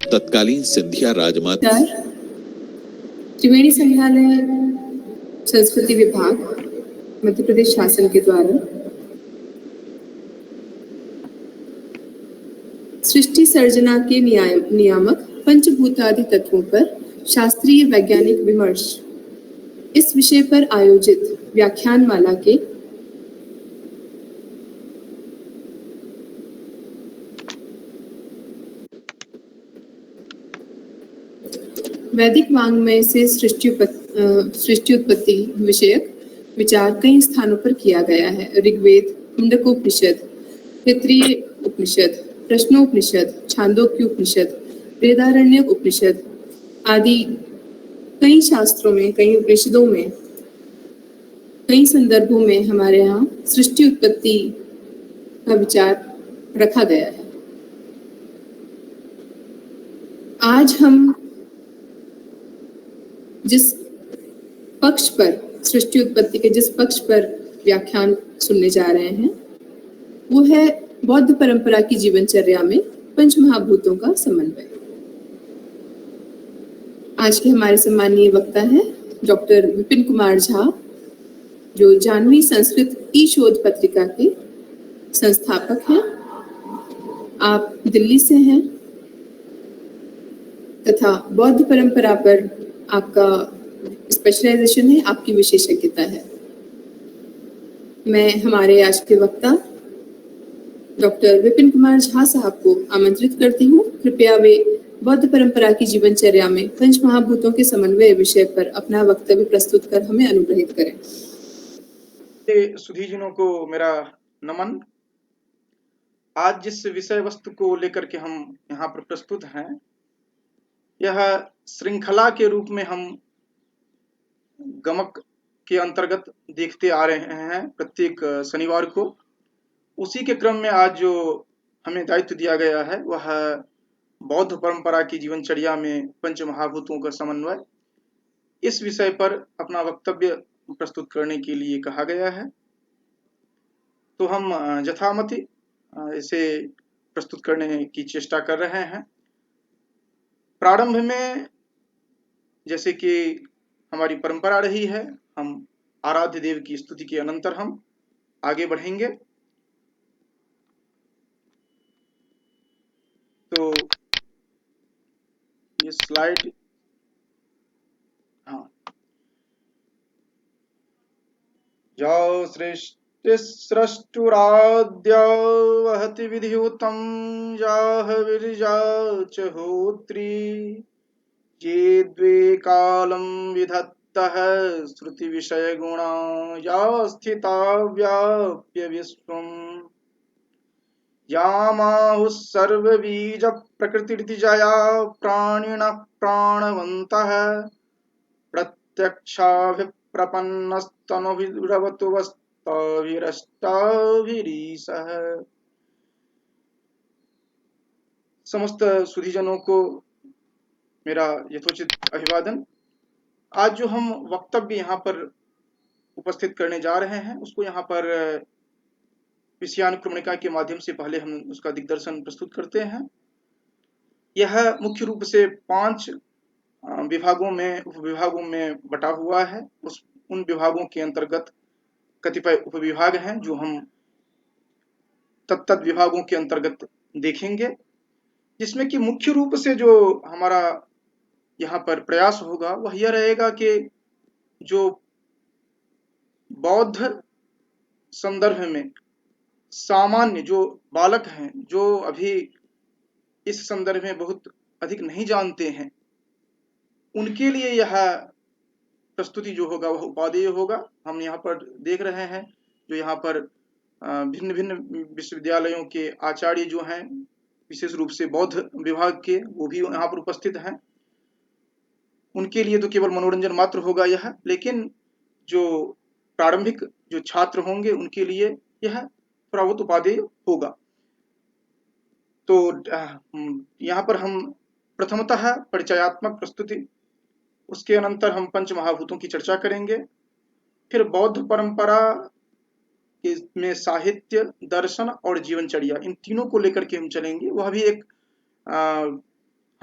तत्कालीन सिंधिया राजमाता त्रिवेणी संग्रहालय संस्कृति विभाग मध्य प्रदेश शासन के द्वारा सृष्टि सर्जना के नियामक पंचभूतादि तत्वों पर शास्त्रीय वैज्ञानिक विमर्श इस विषय पर आयोजित व्याख्यानमाला के वैदिक वाङ्मय से सृष्टि उत्पत्ति विषयक विचार कई स्थानों पर किया गया है। ऋग्वेद, मुंडकोपनिषद, तैत्तिरीय उपनिषद, प्रश्नोपनिषद, छांदोग्य उपनिषद, बृहदारण्यक उपनिषद आदि कई शास्त्रों में, कई उपनिषदों में, कई संदर्भों में हमारे यहाँ सृष्टि उत्पत्ति का विचार रखा गया है। आज हम जिस पक्ष पर सृष्टि उत्पत्ति के जिस पक्ष पर व्याख्यान सुनने जा रहे हैं वो है बौद्ध परंपरा की जीवनचर्या में पंच महाभूतों का समन्वय। आज के हमारे सम्मानीय वक्ता है डॉक्टर विपिन कुमार झा, जो जानवी संस्कृत ई शोध पत्रिका के संस्थापक हैं। आप दिल्ली से हैं तथा बौद्ध परंपरा पर आपका स्पेशलाइजेशन है, आपकी विशेषज्ञता है। मैं हमारे आज के वक्ता डॉक्टर विपिन कुमार झा साहब को आमंत्रित करती हूँ। कृपया वे बौद्ध परंपरा की जीवनचर्या में पंच महाभूतों के समन्वय विषय पर अपना वक्तव्य प्रस्तुत कर हमें अनुग्रहित करें। सुधीजनों को मेरा नमन। आज जिस विषय वस्तु को लेकर के हम यहाँ पर प्रस्तुत हैं, यह श्रृंखला के रूप में हम गमक के अंतर्गत देखते आ रहे हैं प्रत्येक शनिवार को। उसी के क्रम में आज जो हमें दायित्व दिया गया है वह बौद्ध परंपरा की जीवनचर्या में पंच महाभूतों का समन्वय, इस विषय पर अपना वक्तव्य प्रस्तुत करने के लिए कहा गया है। तो हम यथामति इसे प्रस्तुत करने की चेष्टा कर रहे हैं। प्रारंभ में जैसे कि हमारी परंपरा रही है, हम आराध्य देव की स्तुति के अनंतर हम आगे बढ़ेंगे। तो ये स्लाइड, हाँ, जौ सृष्टुराद्य वहति विधियुतं जाह विरजा च होत्री ये द्वे कालं विधत्तः श्रुति विषय गुणा या स्थिता व्याप्य विश्वम् यामाहुः सर्वबीज प्रकृतिर्जया प्राणिनः प्राणवन्तः प्रत्यक्षाभिप्रपन्नस्तनुभिरवतु वस्ताभिरष्टाभिरीशः। समस्त सुधीजनों को मेरा यथोचित अभिवादन। आज जो हम वक्तव्य यहाँ पर उपस्थित करने जा रहे हैं उसको यहाँ पर विषयानुक्रमणिका के माध्यम से पहले हम उसका दिग्दर्शन प्रस्तुत करते हैं। यह मुख्य रूप से 5 विभागों में, उपविभागों में बटा हुआ है। उन विभागों के अंतर्गत कतिपय उपविभाग हैं जो हम तत्त विभागों के अंतर्गत देखेंगे, जिसमें कि मुख्य रूप से जो हमारा यहाँ पर प्रयास होगा वह यह रहेगा कि जो बौद्ध संदर्भ में सामान्य जो बालक हैं, जो अभी इस संदर्भ में बहुत अधिक नहीं जानते हैं, उनके लिए यह प्रस्तुति जो होगा वह उपादेय होगा। हम यहाँ पर देख रहे हैं जो यहाँ पर भिन्न भिन्न विश्वविद्यालयों के आचार्य जो हैं, विशेष रूप से बौद्ध विभाग के, वो भी यहाँ पर उपस्थित हैं। उनके लिए तो केवल मनोरंजन मात्र होगा यह, लेकिन जो प्रारंभिक जो छात्र होंगे उनके लिए यह थोड़ा बहुत उपादेय होगा। तो यहाँ पर हम प्रथमतः परिचयात्मक प्रस्तुति, उसके अनंतर हम पंच महाभूतों की चर्चा करेंगे, फिर बौद्ध परंपरा में साहित्य, दर्शन और जीवनचर्या, इन तीनों को लेकर के हम चलेंगे। वह भी एक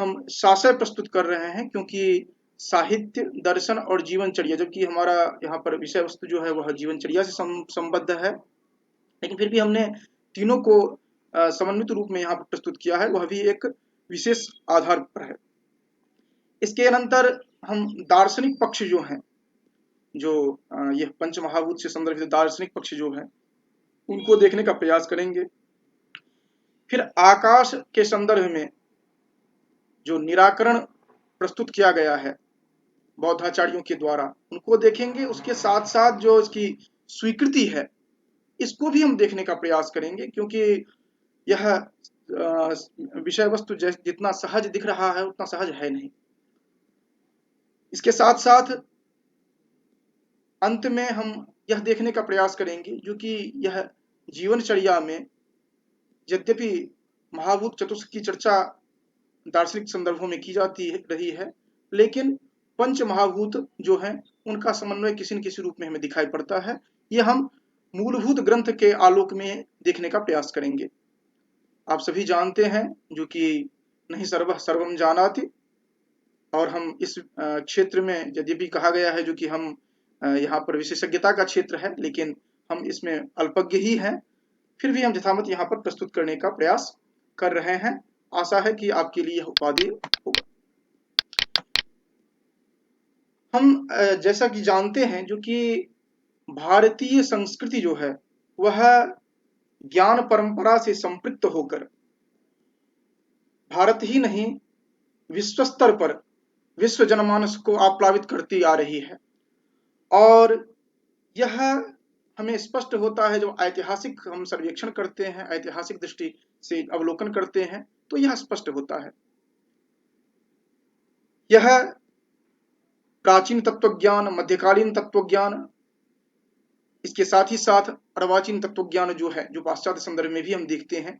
हम शासय प्रस्तुत कर रहे हैं, क्योंकि साहित्य, दर्शन और जीवनचर्या, जबकि हमारा यहाँ पर विषय वस्तु जो है वह जीवनचर्या से संबद्ध है, लेकिन फिर भी हमने तीनों को समन्वित रूप में यहाँ पर प्रस्तुत किया है, वह भी एक विशेष आधार पर है। इसके अनंतर हम दार्शनिक पक्ष जो हैं, जो यह पंचमहाभूत से संदर्भित दार्शनिक पक्ष जो है, उनको देखने का प्रयास करेंगे। फिर आकाश के संदर्भ में जो निराकरण प्रस्तुत किया गया है बौद्धाचार्यों के द्वारा, उनको देखेंगे। उसके साथ साथ जो इसकी स्वीकृति है, इसको भी हम देखने का प्रयास करेंगे, क्योंकि यह विषय वस्तु जितना सहज दिख रहा है उतना सहज है नहीं। इसके साथ साथ अंत में हम यह देखने का प्रयास करेंगे जो कि यह जीवनचर्या में, यद्यपि महाभूत चतुष्क की चर्चा दार्शनिक संदर्भों में की जाती रही है, लेकिन पंच महाभूत जो हैं उनका समन्वय किसी न किसी रूप में हमें दिखाई पड़ता है। ये हम मूलभूत ग्रंथ के आलोक में देखने का प्रयास करेंगे। आप सभी जानते हैं जो कि नहीं सर्वः सर्वम जानाति, और हम इस क्षेत्र में, यद्यपि कहा गया है जो कि हम यहाँ पर विशेषज्ञता का क्षेत्र है, लेकिन हम इसमें अल्पज्ञ ही हैं, फिर भी हम यथामत यहाँ पर प्रस्तुत करने का प्रयास कर रहे हैं। आशा है कि आपके लिए यह उपादेय होगा। हम जैसा कि जानते हैं जो कि भारतीय संस्कृति जो है वह ज्ञान परंपरा से संपृक्त होकर भारत ही नहीं विश्व स्तर पर विश्व जनमानस को आप्लावित करती आ रही है, और यह हमें स्पष्ट होता है जब ऐतिहासिक हम सर्वेक्षण करते हैं, ऐतिहासिक दृष्टि से अवलोकन करते हैं, तो यह स्पष्ट होता है। यह प्राचीन तत्वज्ञान, मध्यकालीन तत्वज्ञान, इसके साथ ही साथ अर्वाचीन तत्वज्ञान जो है, जो पाश्चात्य संदर्भ में भी हम देखते हैं,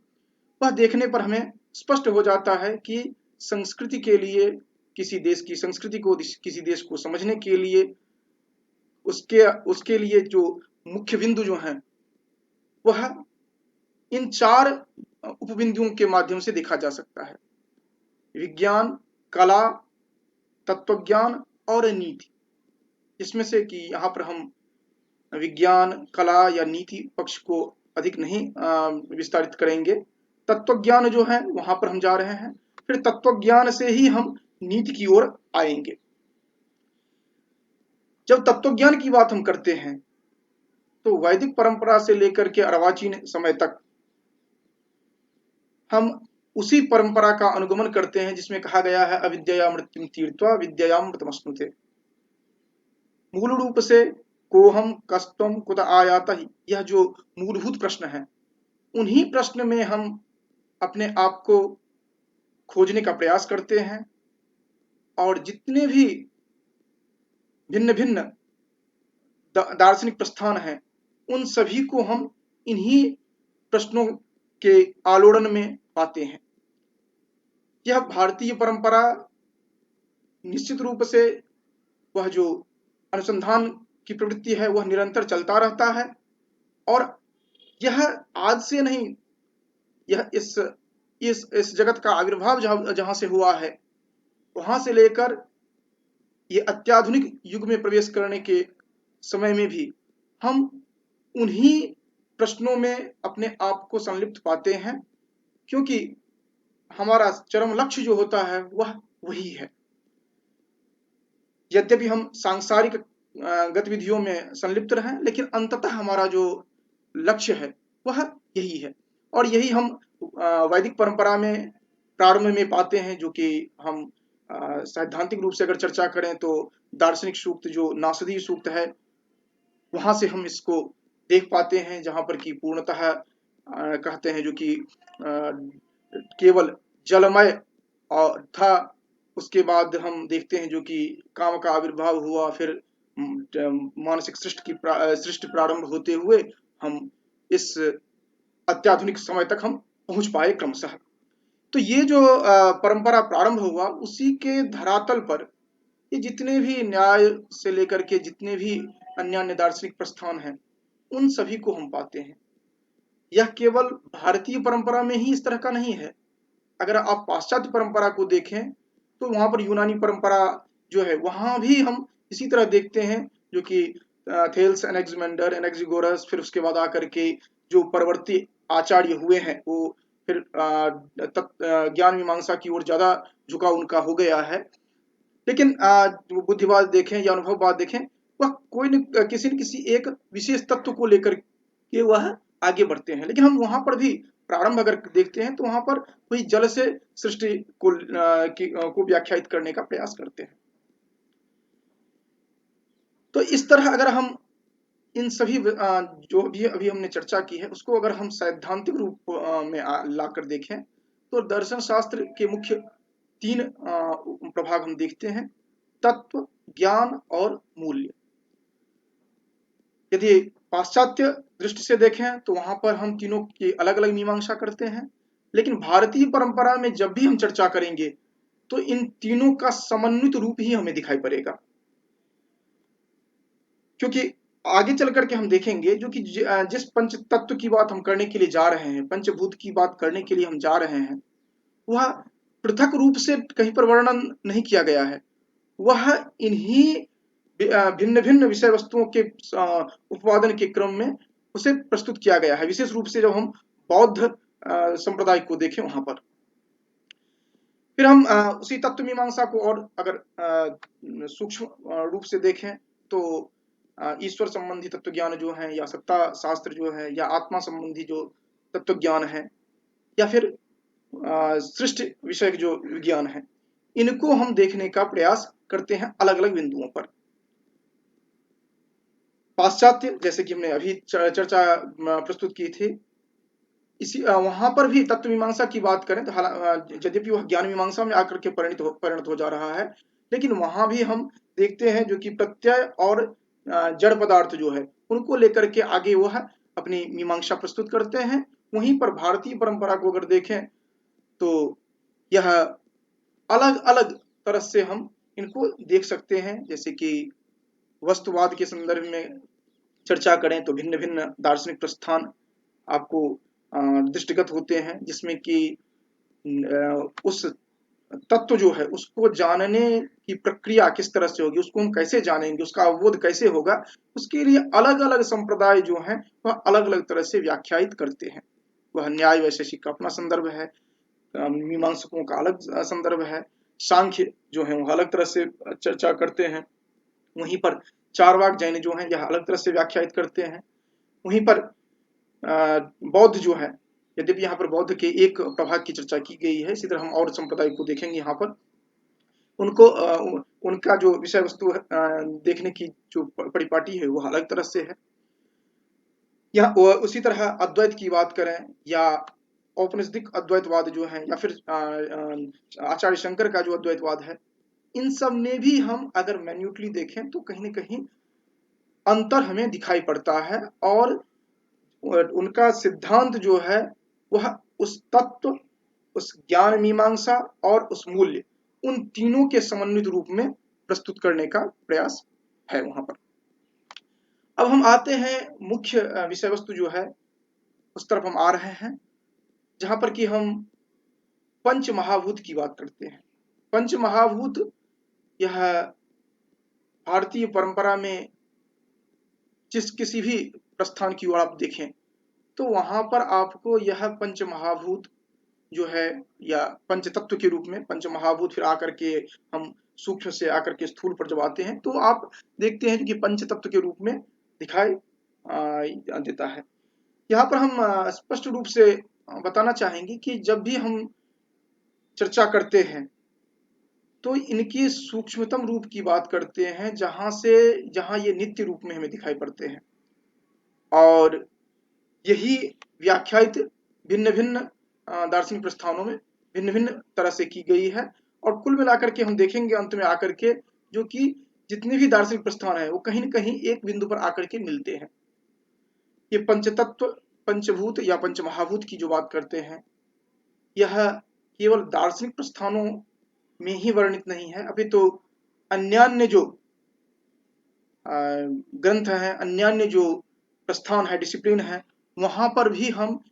वह देखने पर हमें स्पष्ट हो जाता है कि संस्कृति के लिए, किसी देश की संस्कृति को, किसी देश को समझने के लिए उसके लिए जो मुख्य बिंदु जो हैं वह इन 4 उपबिंदुओं के माध्यम से देखा जा सकता है: विज्ञान, कला, तत्वज्ञान और नीति। इसमें से कि यहाँ पर हम विज्ञान, कला या नीति पक्ष को अधिक नहीं विस्तारित करेंगे। तत्वज्ञान जो है वहां पर हम जा रहे हैं, फिर तत्वज्ञान से ही हम नीति की ओर आएंगे। जब तत्वज्ञान की बात हम करते हैं तो वैदिक परंपरा से लेकर के अर्वाचीन समय तक हम उसी परंपरा का अनुगमन करते हैं जिसमें कहा गया है अविद्या मृत्युम तीर्त्वा विद्यामृतमश्नुते। मूल रूप से कोहम कस्तम कुत आयाता ही, यह जो मूलभूत प्रश्न है, उन्हीं प्रश्न में हम अपने आप को खोजने का प्रयास करते हैं, और जितने भी भिन्न भिन्न दार्शनिक प्रस्थान हैं उन सभी को हम इन्हीं प्रश्नों के आलोड़न में पाते हैं। यह भारतीय परंपरा निश्चित रूप से वह जो अनुसंधान की प्रवृत्ति है वह निरंतर चलता रहता है, और यह आज से नहीं, यह इस जगत का आविर्भाव जहां से हुआ है वहां से लेकर ये अत्याधुनिक युग में प्रवेश करने के समय में भी हम उन्हीं प्रश्नों में अपने आप को संलिप्त पाते हैं, क्योंकि हमारा चरम लक्ष्य जो होता है वह वही है। यद्यपि हम सांसारिक गतिविधियों में संलिप्त रहें, लेकिन अंततः हमारा जो लक्ष्य है वह यही है, और यही हम वैदिक परंपरा में प्रारंभ में पाते हैं, जो कि हम सैद्धांतिक रूप से अगर चर्चा करें तो दार्शनिक सूक्त जो नासदी सूक्त है वहां से हम इसको देख पाते हैं, जहां पर कि पूर्णतः कहते हैं जो कि केवल जलमय था। उसके बाद हम देखते हैं जो कि काम का आविर्भाव हुआ, फिर मानसिक सृष्टि प्रारंभ होते हुए हम इस अत्याधुनिक समय तक हम पहुंच पाए क्रमशः। तो ये जो परंपरा प्रारंभ हुआ उसी के धरातल पर ये जितने भी न्याय से लेकर के जितने भी अन्य दार्शनिक प्रस्थान हैं उन सभी को हम पाते हैं। यह केवल भारतीय परंपरा में ही इस तरह का नहीं है, अगर आप पाश्चात्य परंपरा को देखें तो वहां पर यूनानी परंपरा जो है वहां भी हम इसी तरह देखते हैं, जो कि थेल्स, एनेक्सिमेंडर, एनेक्सिगोरस, फिर उसके बाद आकर के जो परवर्ती आचार्य हुए हैं वो फिर ज्ञान मीमांसा की ओर ज्यादा झुकाव उनका हो गया है। लेकिन जो बुद्धिवाद देखें या अनुभववाद देखें, वह कोई न किसी एक विशेष तत्व को लेकर के वह आगे बढ़ते हैं। लेकिन हम वहां पर भी प्रारंभ अगर देखते हैं तो वहां पर वही जल से सृष्टि को व्याख्यायित करने का प्रयास करते हैं। तो इस तरह अगर हम इन सभी जो भी अभी हमने चर्चा की है उसको अगर हम सैद्धांतिक रूप में लाकर देखें तो दर्शन शास्त्र के मुख्य 3 प्रभाग हम देखते हैं: तत्व, ज्ञान और मूल्य। यदि पाश्चात्य दृष्टि से देखें तो वहां पर हम तीनों की अलग अलग मीमांसा करते हैं, लेकिन भारतीय परंपरा में जब भी हम चर्चा करेंगे तो इन तीनों का समन्वित रूप ही हमें दिखाई पड़ेगा। क्योंकि आगे चल करके हम देखेंगे जो कि जिस पंच तत्व की बात हम करने के लिए जा रहे हैं, पंचभूत की बात करने के लिए हम जा रहे हैं, वह पृथक रूप से कहीं पर वर्णन नहीं किया गया है। वह इन्हीं भिन्न भिन्न विषय वस्तुओं के उपवादन के क्रम में उसे प्रस्तुत किया गया है। विशेष रूप से जब हम बौद्ध संप्रदाय को देखें वहां पर फिर हम उसी तत्व मीमांसा को और अगर सूक्ष्म रूप से देखें तो ईश्वर संबंधी तत्व ज्ञान जो है, या सत्ता शास्त्र जो है, या आत्मा संबंधी जो तत्व ज्ञान है, या फिर सृष्टि विषय जो विज्ञान है, इनको हम देखने का प्रयास करते हैं अलग अलग बिंदुओं पर। पाश्चात्य, जैसे कि हमने अभी चर्चा प्रस्तुत की थी, इसी वहां पर भी तत्व मीमांसा की बात करें तो यद्यपि वह ज्ञान मीमांसा में आकर के परिणत हो जा रहा है, लेकिन वहां भी हम देखते हैं जो कि प्रत्यय और जड़ पदार्थ जो है उनको लेकर के आगे वह अपनी मीमांसा प्रस्तुत करते हैं। वहीं पर भारतीय परंपरा को अगर देखें तो यह अलग अलग तरह से हम इनको देख सकते हैं। जैसे कि वस्तुवाद के संदर्भ में चर्चा करें तो भिन्न भिन्न दार्शनिक प्रस्थान आपको दृष्टिगत होते हैं, जिसमें कि उस तत्व जो है उसको जानने की प्रक्रिया किस तरह से होगी, उसको हम कैसे जानेंगे, उसका अवबोध कैसे होगा, उसके लिए अलग अलग संप्रदाय जो हैं वह अलग अलग तरह से व्याख्यायित करते हैं। वह न्याय वैशेषिक का अपना संदर्भ है, मीमांसकों का अलग संदर्भ है, सांख्य जो है वह अलग तरह से चर्चा करते हैं, वहीं पर चारवाक जैन जो हैं यह अलग तरह से व्याख्यायित करते हैं। वहीं पर बौद्ध जो है, यद्यपि यहाँ पर बौद्ध के एक प्रभाग की चर्चा की गई है, इसी तरह हम और संप्रदाय को देखेंगे यहाँ पर उनको उनका जो विषय वस्तु देखने की जो परिपाटी है वह अलग तरह से है। या उसी तरह अद्वैत की बात करें या औपनिषदिक अद्वैतवाद जो है, या फिर आचार्य शंकर का जो अद्वैतवाद है, इन सब में भी हम अगर मैन्यूटली देखें तो कहीं न कहीं अंतर हमें दिखाई पड़ता है, और उनका सिद्धांत जो है वह उस तत्व, उस ज्ञान मीमांसा और उस मूल्य, उन तीनों के समन्वित रूप में प्रस्तुत करने का प्रयास है वहां पर। अब हम आते हैं मुख्य विषय वस्तु जो है उस तरफ हम आ रहे हैं, जहां पर कि हम पंच महाभूत की बात करते हैं। पंच महाभूत यह भारतीय परंपरा में जिस किसी भी प्रस्थान की ओर आप देखें तो वहां पर आपको यह पंच महाभूत जो है, या पंच तत्व के रूप में पंच महाभूत, फिर आकर के हम सूक्ष्म से आकर के स्थूल पर जब आते हैं तो आप देखते हैं कि पंच तत्व के रूप में दिखाई देता है। यहाँ पर हम स्पष्ट रूप से बताना चाहेंगे कि जब भी हम चर्चा करते हैं तो इनकी सूक्ष्मतम रूप की बात करते हैं, जहां ये नित्य रूप में हमें दिखाई पड़ते हैं, और यही व्याख्यायित भिन्न भिन्न दार्शनिक प्रस्थानों में भिन्न भिन्न तरह से की गई है। और कुल मिलाकर के हम देखेंगे अंत में आकर के जो कि जितने भी दार्शनिक प्रस्थान है वो कहीं न कहीं एक बिंदु पर आकर के मिलते हैं। ये पंचतत्व, पंचभूत या पंचमहाभूत की जो बात करते हैं, यह केवल दार्शनिक प्रस्थानों में ही वर्णित नहीं है, अभी तो अन्यान्य जो ग्रंथ हैं, अन्यान्य जो प्रस्थान है, डिसिप्लिन है, वहां पर भी हम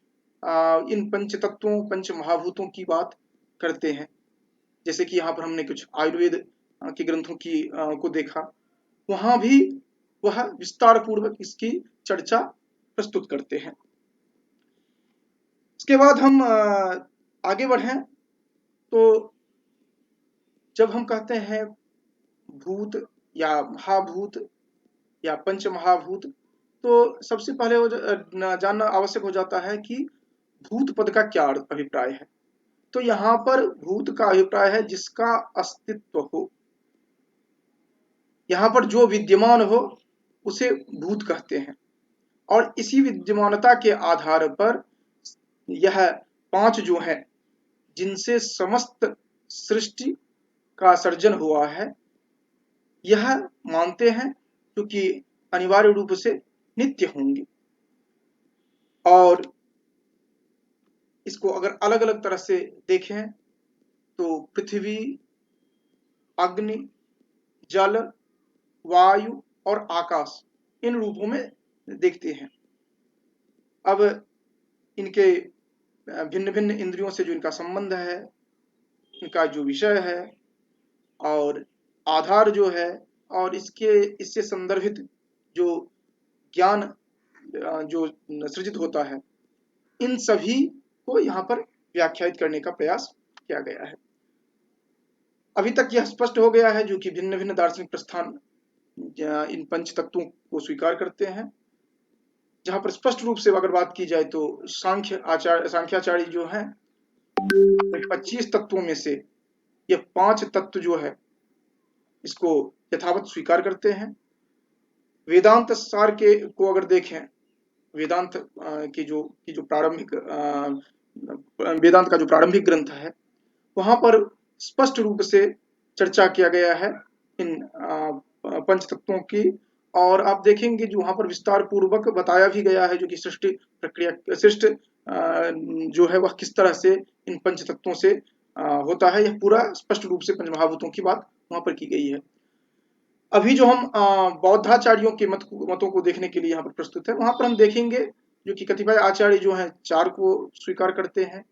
इन पंच तत्वों, पंच महाभूतों की बात करते हैं। जैसे कि यहाँ पर हमने कुछ आयुर्वेद के ग्रंथों की को देखा, वहाँ भी वह विस्तार पूर्वक इसकी चर्चा प्रस्तुत करते हैं। इसके बाद हम आगे बढ़ें तो जब हम कहते हैं भूत या महाभूत या पंच महाभूत, तो सबसे पहले वो जानना आवश्यक हो जाता है कि भूत पद का क्या अभिप्राय है। तो यहाँ पर भूत का अभिप्राय है जिसका अस्तित्व हो, यहाँ पर जो विद्यमान हो उसे भूत कहते हैं। और इसी विद्यमानता के आधार पर यह 5 जो है जिनसे समस्त सृष्टि का सर्जन हुआ है, यह मानते हैं क्योंकि अनिवार्य रूप से नित्य होंगे। और इसको अगर अलग अलग तरह से देखें तो पृथ्वी, अग्नि, जल, वायु और आकाश इन रूपों में देखते हैं। अब इनके भिन्न भिन्न इंद्रियों से जो इनका संबंध है, इनका जो विषय है और आधार जो है, और इससे संदर्भित जो ज्ञान जो सृजित होता है, इन सभी को यहाँ पर व्याख्यायित करने का प्रयास किया गया है। अभी तक यह स्पष्ट हो गया है जो कि भिन्न भिन्न दार्शनिक प्रस्थान इन पंच तत्वों को स्वीकार करते हैं। जहां पर स्पष्ट रूप से अगर बात की जाए तो सांख्याचार्य जो हैं 25 तत्वों में से ये 5 तत्व जो है इसको यथावत स्वीकार करते हैं। वेदांत सार के को अगर देखें, वेदांत की जो प्रारंभिक वेदांत का जो प्रारंभिक ग्रंथ है, वहां पर स्पष्ट रूप से चर्चा किया गया है इन पंच तत्वों की। और आप देखेंगे जो वहां पर विस्तार पूर्वक बताया भी गया है जो कि सृष्टि प्रक्रिया सृष्टि जो है वह किस तरह से इन पंच तत्वों से होता है। यह पूरा स्पष्ट रूप से पंचमहाभूतों की बात वहां पर की गई है। अभी जो हम बौद्धाचार्यों के मतों को देखने के लिए यहाँ पर प्रस्तुत है, वहां पर हम देखेंगे जो कि कतिपय आचार्य जो हैं 4 को स्वीकार करते हैं,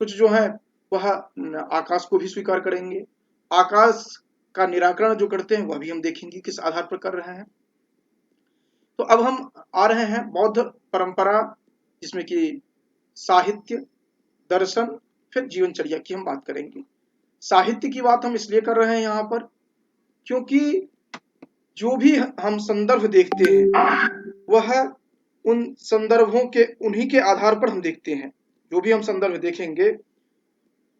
कुछ जो है वह आकाश को भी स्वीकार करेंगे। आकाश का निराकरण जो करते हैं वह भी हम देखेंगे किस आधार पर कर रहे हैं। तो अब हम आ रहे हैं बौद्ध परंपरा, जिसमें कि साहित्य, दर्शन, फिर जीवनचर्या की हम बात करेंगे। साहित्य की बात हम इसलिए कर रहे हैं यहाँ पर क्योंकि जो भी हम संदर्भ देखते हैं वह उन संदर्भों के उन्हीं के आधार पर हम देखते हैं। जो भी हम संदर्भ देखेंगे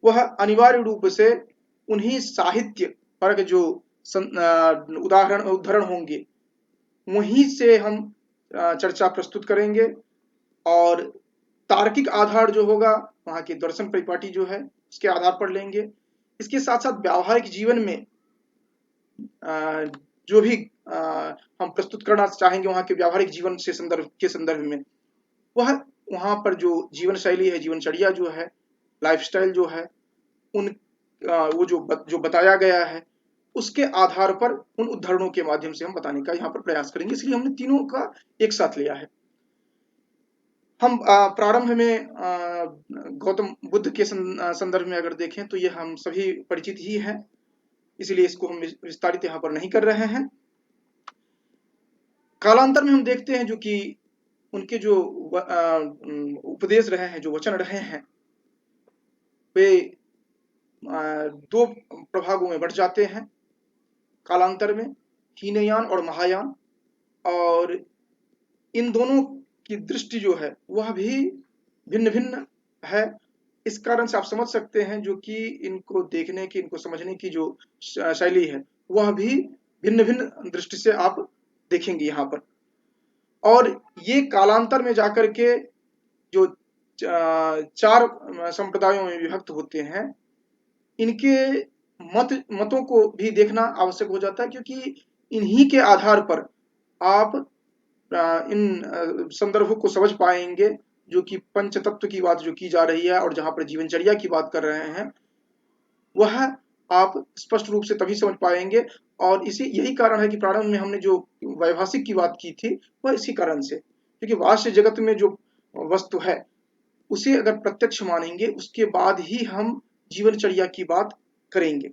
वह अनिवार्य रूप से उन्हीं साहित्य पर जो उदाहरण होंगे वहीं से हम चर्चा प्रस्तुत करेंगे। और तार्किक आधार जो होगा वहाँ की दर्शन परिपाटी जो है उसके आधार पर लेंगे। इसके साथ साथ व्यावहारिक जीवन में जो भी हम प्रस्तुत करना चाहेंगे वहाँ के व्यावहारिक जीवन से संदर्भ में, वह वहाँ पर जो जीवन शैली है, जीवनचर्या जो है, लाइफस्टाइल जो है, वो जो बताया गया है उसके आधार पर उन उदाहरणों के माध्यम से हम बताने का यहाँ पर प्रयास करेंगे। इसलिए हमने तीनों का एक साथ लिया है। हम प्रारंभ में गौतम बुद्ध के संदर्भ में अगर देखें तो ये हम सभी परिचित ही हैं, इसलिए इसको हम विस्तारित यहाँ पर नहीं कर रहे हैं। कालांतर में हम देखते हैं जो कि उनके जो उपदेश रहे हैं, जो वचन रहे हैं, वे 2 प्रभागों में बढ़ जाते हैं कालांतर में, हीनयान और महायान। और इन दोनों की दृष्टि जो है वह भी भिन्न भिन्न है। इस कारण से आप समझ सकते हैं जो कि इनको देखने की, इनको समझने की जो शैली है वह भी भिन्न भिन्न दृष्टि से आप देखेंगे यहाँ पर। और ये कालांतर में जाकर के जो 4 संप्रदायों में विभक्त होते हैं, इनके मतों को भी देखना आवश्यक हो जाता है क्योंकि इन्हीं के आधार पर आप इन संदर्भों को समझ पाएंगे जो कि पंच तत्व की बात जो की जा रही है और जहां पर जीवनचर्या की बात कर रहे हैं वह आप स्पष्ट रूप से तभी समझ पाएंगे। और यही कारण है कि प्रारंभ में हमने जो वैभाषिक की बात की थी वह इसी कारण से, क्योंकि वास्तव जगत में जो वस्तु है उसे अगर प्रत्यक्ष मानेंगे उसके बाद ही हम जीवनचर्या की बात करेंगे।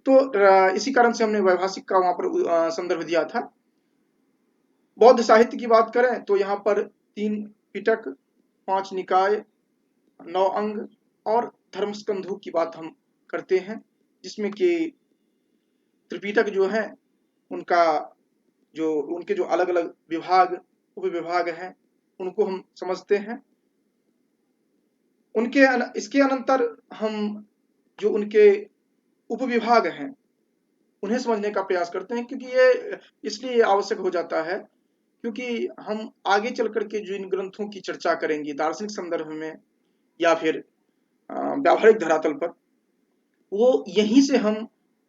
तो इसी कारण से हमने वैभाषिक का वहां पर संदर्भ दिया था। बौद्ध साहित्य की बात करें तो यहाँ पर 3 पिटक, 5 निकाय, 9 अंग और धर्मस्कंधों की बात हम करते हैं, जिसमें कि त्रिपिटक जो है उनका उनके जो अलग अलग विभाग, उपविभाग हैं, उनको हम समझते हैं। इसके अनंतर हम जो उनके उपविभाग हैं उन्हें समझने का प्रयास करते हैं, क्योंकि ये इसलिए आवश्यक हो जाता है क्योंकि हम आगे चल करके जो इन ग्रंथों की चर्चा करेंगे दार्शनिक संदर्भ में या फिर व्यावहारिक धरातल पर, वो यहीं से हम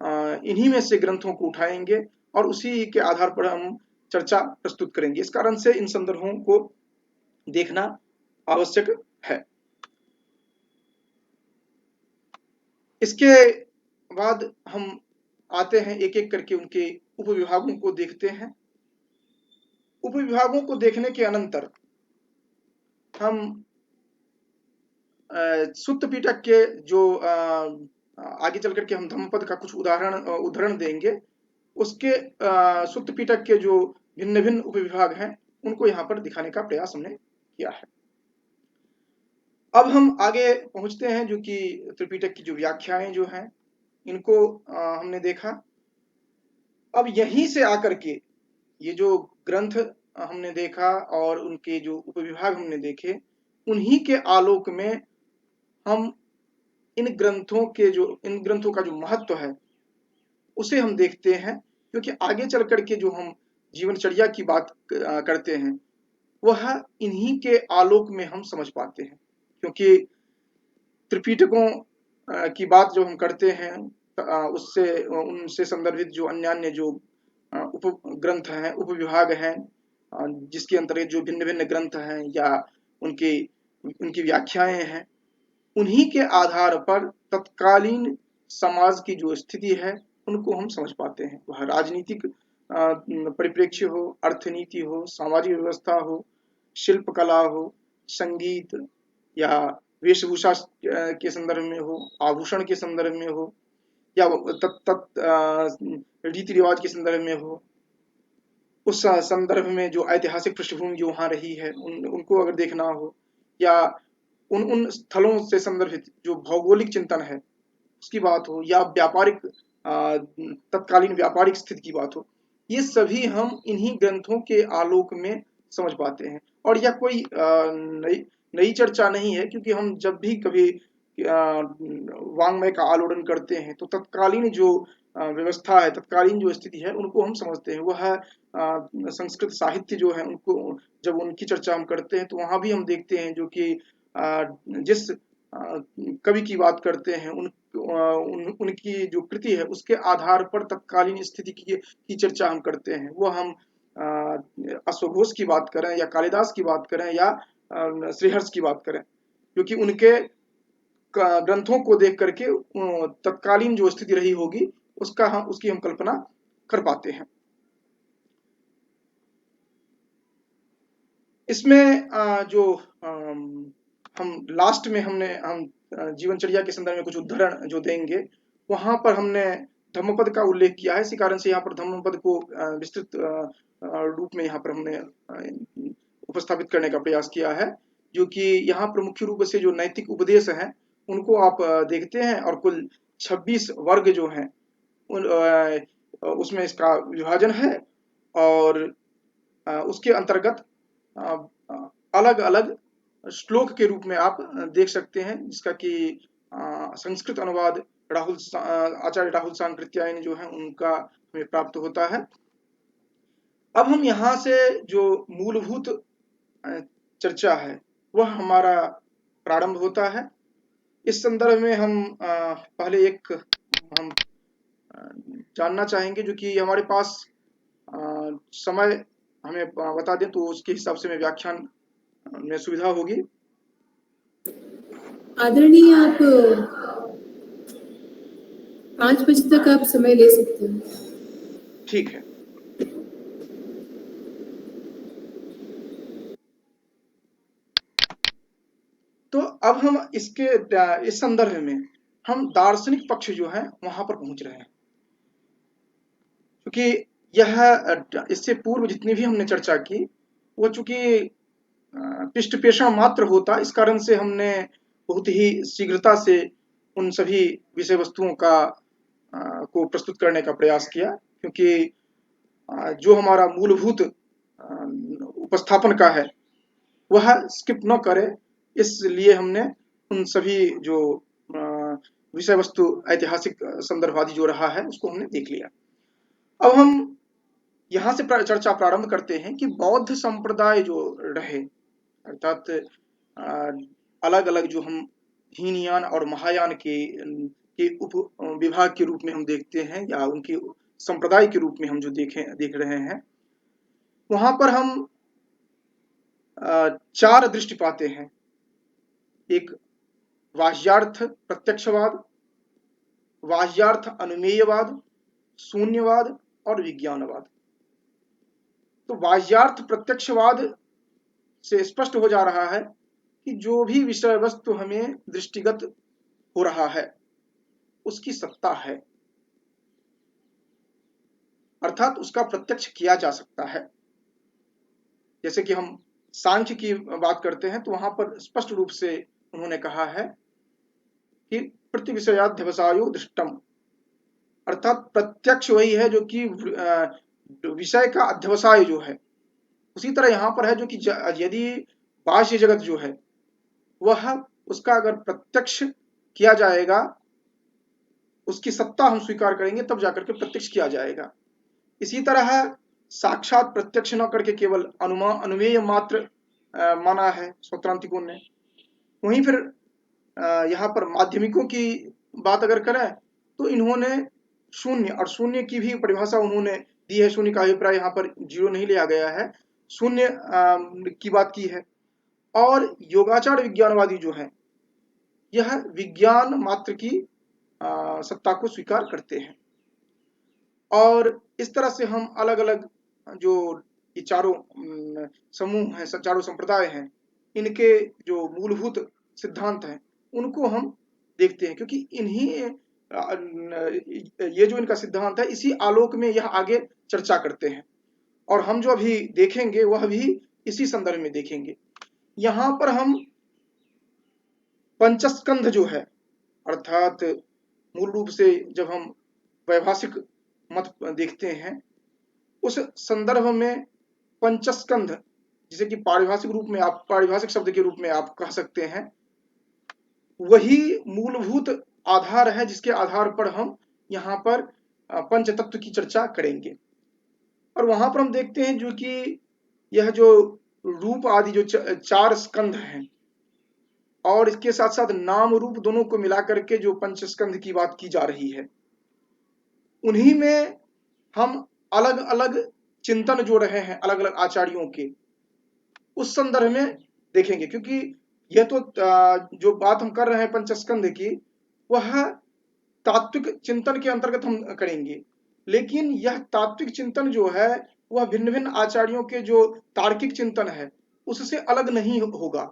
इन्हीं में से ग्रंथों को उठाएंगे और उसी के आधार पर हम चर्चा प्रस्तुत करेंगे। इस कारण से इन संदर्भों को देखना आवश्यक है। इसके बाद हम आते हैं एक एक करके उनके उपविभागों को देखते हैं। उपविभागों को देखने के अनंतर हम सुत्त पिटक के जो आगे चल करके हम धम्मपद का कुछ उदाहरण देंगे, उसके सुत्त पिटक के जो भिन्न भिन्न उपविभाग हैं उनको यहाँ पर दिखाने का प्रयास हमने किया है। अब हम आगे पहुंचते हैं जो कि त्रिपिटक की जो व्याख्याएं जो हैं इनको हमने देखा। अब यहीं से आकर के ये जो ग्रंथ हमने देखा और उनके जो उपविभाग हमने देखे, उन्हीं के आलोक में हम इन ग्रंथों का जो महत्व है उसे हम देखते हैं, क्योंकि आगे चल करके जो हम जीवनचर्या की बात करते हैं वह इन्हीं के आलोक में हम समझ पाते हैं। क्योंकि त्रिपिटकों की बात जो हम करते हैं उनसे संदर्भित जो अन्य जो उप ग्रंथ हैं, उपविभाग हैं, जिसके अंतर्गत जो भिन्न भिन्न ग्रंथ हैं या उनकी व्याख्याएं हैं, उन्हीं के आधार पर तत्कालीन समाज की जो स्थिति है उनको हम समझ पाते हैं। वह राजनीतिक परिप्रेक्ष्य हो, अर्थनीति हो, सामाजिक व्यवस्था हो, शिल्पकला हो, संगीत या वेशभूषा के संदर्भ में हो, आभूषण के संदर्भ में हो, या रीति रिवाज के संदर्भ में हो, उस संदर्भ में जो ऐतिहासिक पृष्ठभूमि जो वहां रही है उनको अगर देखना हो, या उन स्थलों से संदर्भित जो भौगोलिक चिंतन है उसकी बात हो, या तत्कालीन व्यापारिक स्थिति की बात हो, ये सभी हम इन्हीं ग्रंथों के आलोक में समझ पाते हैं। और यह कोई नई चर्चा नहीं है, क्योंकि हम जब भी कभी वाङ्मय का आलोड़न करते हैं तो तत्कालीन जो व्यवस्था है, तत्कालीन जो स्थिति है उनको हम समझते हैं। वह संस्कृत साहित्य जो है उनको जब उनकी चर्चा हम करते हैं तो वहां भी हम देखते हैं जो कि जिस कवि की बात करते हैं उनकी जो कृति है उसके आधार पर तत्कालीन स्थिति की चर्चा हम करते हैं। वो हम अश्वघोष की बात करें या कालिदास की बात करें या श्रीहर्ष की बात करें, क्योंकि उनके ग्रंथों को देख करके तत्कालीन जो स्थिति रही होगी उसकी हम कल्पना कर पाते हैं। इसमें जो हम लास्ट में हम जीवनचर्या के संदर्भ में कुछ उदाहरण जो देंगे, वहां पर हमने धम्मपद का उल्लेख किया है। इसी कारण से यहाँ पर धम्मपद को विस्तृत रूप में यहाँ पर हमने उपस्थापित करने का प्रयास किया है, जो कि यहाँ पर मुख्य रूप से जो नैतिक उपदेश हैं उनको आप देखते हैं, और कुल 26 वर्ग जो हैं उसमें इसका विभाजन है, और उसके अंतर्गत अलग अलग श्लोक के रूप में आप देख सकते हैं, जिसका कि संस्कृत अनुवाद आचार्य राहुल सांकृत्यायन जो है उनका हमें प्राप्त होता है। अब हम यहाँ से जो मूलभूत चर्चा है वह हमारा प्रारंभ होता है। इस संदर्भ में हम पहले हम जानना चाहेंगे, जो कि हमारे पास समय हमें बता दें तो उसके हिसाब से मैं व्याख्यान में सुविधा होगी। आदरणीय, आप 5 बजे तक आप समय ले सकते हैं। ठीक है। तो अब हम इस संदर्भ में हम दार्शनिक पक्ष जो है वहां पर पहुंच रहे हैं, क्योंकि यह इससे पूर्व जितनी भी हमने चर्चा की वो चूंकि पृष्ठपेषण मात्र होता, इस कारण से हमने बहुत ही शीघ्रता से उन सभी विषय वस्तुओं को प्रस्तुत करने का प्रयास किया, क्योंकि जो हमारा मूलभूत उपस्थापन का है वह स्किप न करे, इसलिए हमने उन सभी जो विषय वस्तु ऐतिहासिक संदर्भादि जो रहा है उसको हमने देख लिया। अब हम यहाँ से चर्चा प्रारंभ करते हैं कि बौद्ध संप्रदाय जो रहे, अर्थात अलग अलग जो हम हीनयान और महायान के उप विभाग के रूप में हम देखते हैं, या उनके संप्रदाय के रूप में हम जो देख रहे हैं, वहां पर हम 4 दृष्टि पाते हैं। एक वाह्यार्थ प्रत्यक्षवाद, वाह्यार्थ अनुमेयवाद, शून्यवाद और विज्ञानवाद। तो वाह्यार्थ प्रत्यक्षवाद से स्पष्ट हो जा रहा है कि जो भी विषय वस्तु हमें दृष्टिगत हो रहा है उसकी सत्ता है, अर्थात उसका प्रत्यक्ष किया जा सकता है। जैसे कि हम सांख्य की बात करते हैं तो वहां पर स्पष्ट रूप से उन्होंने कहा है कि प्रतिविषयाध्यवसायो दृष्टम, अर्थात प्रत्यक्ष वही है जो कि विषय का अध्यवसाय जो है। उसी तरह यहाँ पर है जो कि यदि बाह्य जगत जो है वह उसका अगर प्रत्यक्ष किया जाएगा, उसकी सत्ता हम स्वीकार करेंगे तब जाकर के प्रत्यक्ष किया जाएगा। इसी तरह साक्षात प्रत्यक्ष न करके केवल अनुमेय मात्र माना है स्वत्रांतिकों ने। वहीं फिर यहाँ पर माध्यमिकों की बात अगर करें तो इन्होंने शून्य, और शून्य की भी परिभाषा उन्होंने दी है, शून्य का अभिप्राय यहाँ पर जीरो नहीं लिया गया है, शून्य की बात की है। और योगाचार विज्ञानवादी जो है यह विज्ञान मात्र की सत्ता को स्वीकार करते हैं। और इस तरह से हम अलग अलग जो ये चारों समूह हैं, चारों संप्रदाय हैं, इनके जो मूलभूत सिद्धांत हैं उनको हम देखते हैं, क्योंकि इन्हीं ये जो इनका सिद्धांत है इसी आलोक में यह आगे चर्चा करते हैं, और हम जो अभी देखेंगे वह भी इसी संदर्भ में देखेंगे। यहाँ पर हम पंचस्कंध जो है, अर्थात मूल रूप से जब हम वैभाषिक मत देखते हैं उस संदर्भ में पंचस्कंध, जिसे कि पारिभाषिक रूप में आप पारिभाषिक शब्द के रूप में आप कह सकते हैं, वही मूलभूत आधार है जिसके आधार पर हम यहाँ पर पंच तत्व की चर्चा करेंगे। और वहां पर हम देखते हैं जो कि यह जो रूप आदि जो 4 स्कंध हैं और इसके साथ साथ नाम रूप दोनों को मिलाकर के जो पंचस्कंध की बात की जा रही है, उन्हीं में हम अलग अलग चिंतन जो रहे हैं अलग अलग आचार्यों के, उस संदर्भ में देखेंगे। क्योंकि यह तो जो बात हम कर रहे हैं पंचस्कंध की, वह तात्विक चिंतन के अंतर्गत हम करेंगे, लेकिन यह तात्विक चिंतन जो है वह भिन्न भिन्न आचार्यों के जो तार्किक चिंतन है उससे अलग नहीं होगा,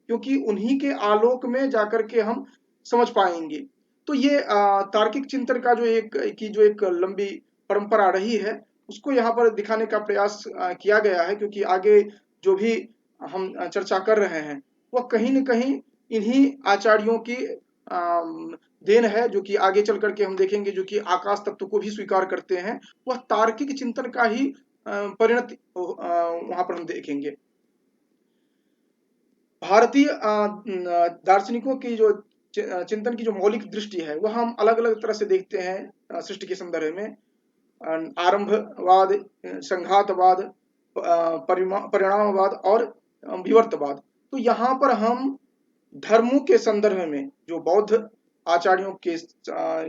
क्योंकि उन्हीं के आलोक में जाकर के हम समझ पाएंगे। तो ये तार्किक चिंतन का जो एक लंबी परंपरा रही है उसको यहाँ पर दिखाने का प्रयास किया गया है, क्योंकि आगे जो भी हम चर्चा कर रहे हैं वह कहीं न कहीं इन्हीं आचार्यों की देन है, जो कि आगे चल करके हम देखेंगे, जो कि आकाश तत्व को भी स्वीकार करते हैं। वह तार्किक चिंतन का ही परिणति वहां पर हम देखेंगे। भारतीय दार्शनिकों की जो चिंतन की जो मौलिक दृष्टि है वह हम अलग अलग तरह से देखते हैं सृष्टि के संदर्भ में। आरंभवाद, संघातवाद, परिणामवाद और विवर्तवाद। तो यहाँ पर हम धर्मों के संदर्भ में जो बौद्ध आचार्यों के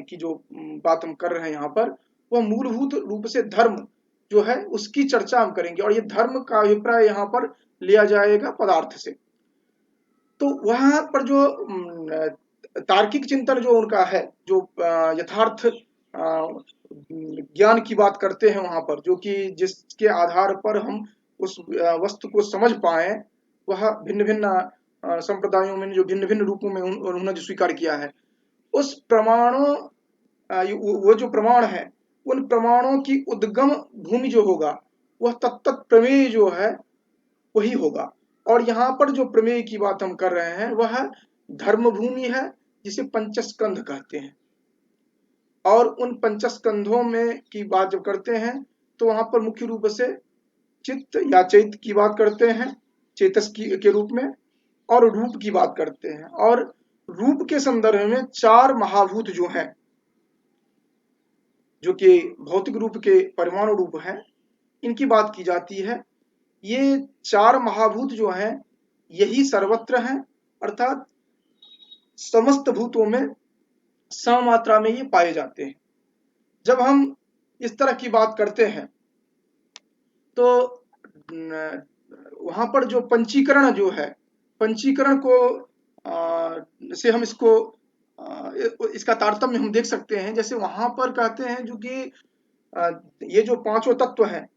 की जो बात हम कर रहे हैं यहाँ पर, वह मूलभूत रूप से धर्म जो है उसकी चर्चा हम करेंगे, और ये धर्म का अभिप्राय यहाँ पर लिया जाएगा पदार्थ से। तो वहां पर जो तार्किक चिंतन जो उनका है, जो यथार्थ ज्ञान की बात करते हैं वहां पर, जो कि जिसके आधार पर हम उस वस्तु को समझ पाए, वह भिन्न भिन्न संप्रदायों में जो भिन्न भिन्न रूपों में उन्होंने जो स्वीकार किया है उस प्रमाणों वो जो प्रमाण है, उन प्रमाणों की उद्गम भूमि जो होगा वह तत्त प्रमेय जो है वही होगा। और यहाँ पर जो प्रमेय की बात हम कर रहे हैं वह धर्म भूमि है, जिसे पंचस्कंध कहते हैं। और उन पंचस्कंधों में की बात जब करते हैं तो वहां पर मुख्य रूप से चित्त या चैत की बात करते हैं, चेतस के रूप में, और रूप की बात करते हैं। और रूप के संदर्भ में 4 महाभूत जो हैं, जो कि भौतिक रूप के परमाणु रूप हैं, इनकी बात की जाती है। ये 4 महाभूत जो हैं यही सर्वत्र हैं, अर्थात समस्त भूतों में सममात्रा में ये पाए जाते हैं। जब हम इस तरह की बात करते हैं तो वहां पर जो पंचीकरण जो है, पंचीकरण को से हम इसका तारतम्य हम देख सकते हैं। जैसे वहां पर कहते हैं जो कि ये जो 5 तत्व हैं,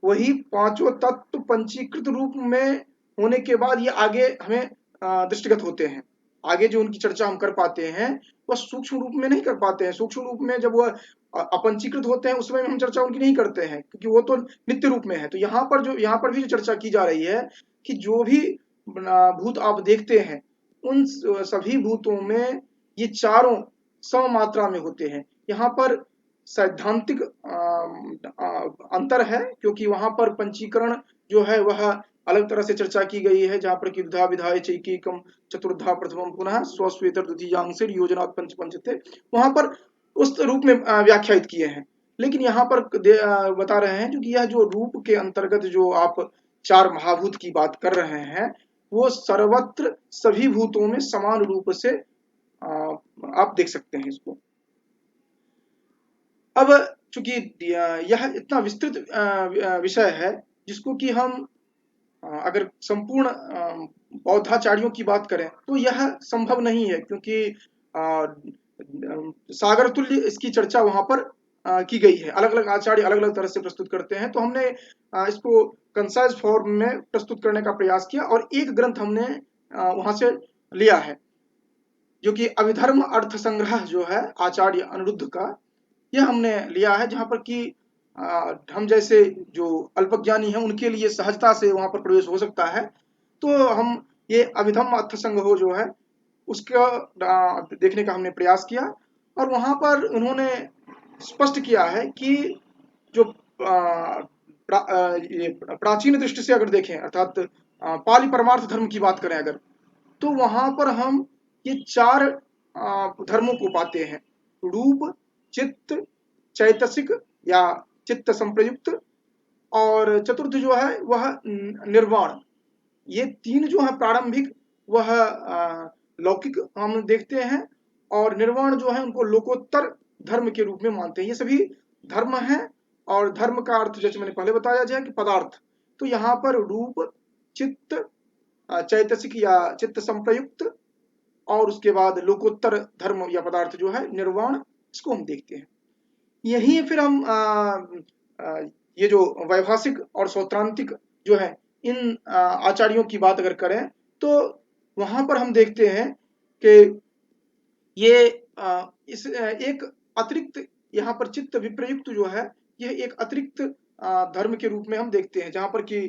वही 5 तत्व पंचीकृत रूप में होने के बाद ये आगे हमें दृष्टिगत होते हैं। आगे जो उनकी चर्चा हम कर पाते हैं वह सूक्ष्म रूप में नहीं कर पाते हैं। सूक्ष्म रूप में जब वह अपंचीकृत होते हैं उस समय हम चर्चा उनकी नहीं करते हैं, क्योंकि वो तो नित्य रूप में है। तो यहाँ पर भी जो चर्चा की जा रही है कि जो भी भूत आप देखते हैं उन सभी भूतों में ये चारों सम मात्रा में होते हैं। यहाँ पर सैद्धांतिक अंतर है, क्योंकि वहां पर पंचीकरण जो है वह अलग तरह से चर्चा की गई है, जहां पर कि द्विधा विधाय चैकीकम चतुर्धा प्रथमम पुनः स्वश्वेतर द्वितीयांशेर योजनात् पंच पंचते, वहां पर उस रूप में व्याख्यायित किए हैं। लेकिन यहाँ पर बता रहे हैं जो कि यह जो रूप के अंतर्गत जो आप 4 महाभूत की बात कर रहे हैं वो सर्वत्र सभी भूतों में समान रूप से आप देख सकते हैं इसको। अब चूंकि यह इतना विस्तृत विषय है जिसको कि हम अगर संपूर्ण बौद्धाचार्यों की बात करें तो यह संभव नहीं है, क्योंकि सागर तुल्य इसकी चर्चा वहां पर की गई है। अलग अलग आचार्य अलग अलग तरह से प्रस्तुत करते हैं, तो हमने इसको कंसाइज फॉर्म में प्रस्तुत करने का प्रयास किया और एक ग्रंथ हमने वहां से लिया है, जो कि अभिधर्म अर्थ संग्रह जो है आचार्य अनिरुद्ध का, यह हमने लिया है, जहां पर कि हम जैसे जो अल्पज्ञानी हैं उनके लिए सहजता से वहां पर प्रवेश हो सकता है। तो हम ये अभिधम्म अर्थ संग्रह जो है उसका देखने का हमने प्रयास किया, और वहां पर उन्होंने स्पष्ट किया है कि जो ये प्राचीन दृष्टि से अगर देखें, अर्थात पाली परमार्थ धर्म की बात करें अगर, तो वहां पर हम ये 4 धर्मों को पाते हैं: रूप, चित्त, चैतसिक या चित्त संप्रयुक्त, और चतुर्थ जो है वह निर्वाण। ये 3 जो है प्रारंभिक वह लौकिक हम देखते हैं, और निर्वाण जो है उनको लोकोत्तर धर्म के रूप में मानते हैं। ये सभी धर्म हैं, और धर्म का अर्थ जैसे मैंने पहले बताया जाए कि पदार्थ। तो यहाँ पर रूप, चित्त, चैतसिक या चित्त संप्रयुक्त, और उसके बाद लोकोत्तर धर्म या पदार्थ जो है निर्वाण, इसको हम देखते हैं। यही फिर हम ये जो वैभाषिक और सौत्रांतिक जो है इन आचार्यों की बात अगर करें तो वहां पर हम देखते हैं कि ये इस एक अतिरिक्त यहाँ पर चित्त विप्रयुक्त जो है यह एक अतिरिक्त धर्म के रूप में हम देखते हैं, जहां पर कि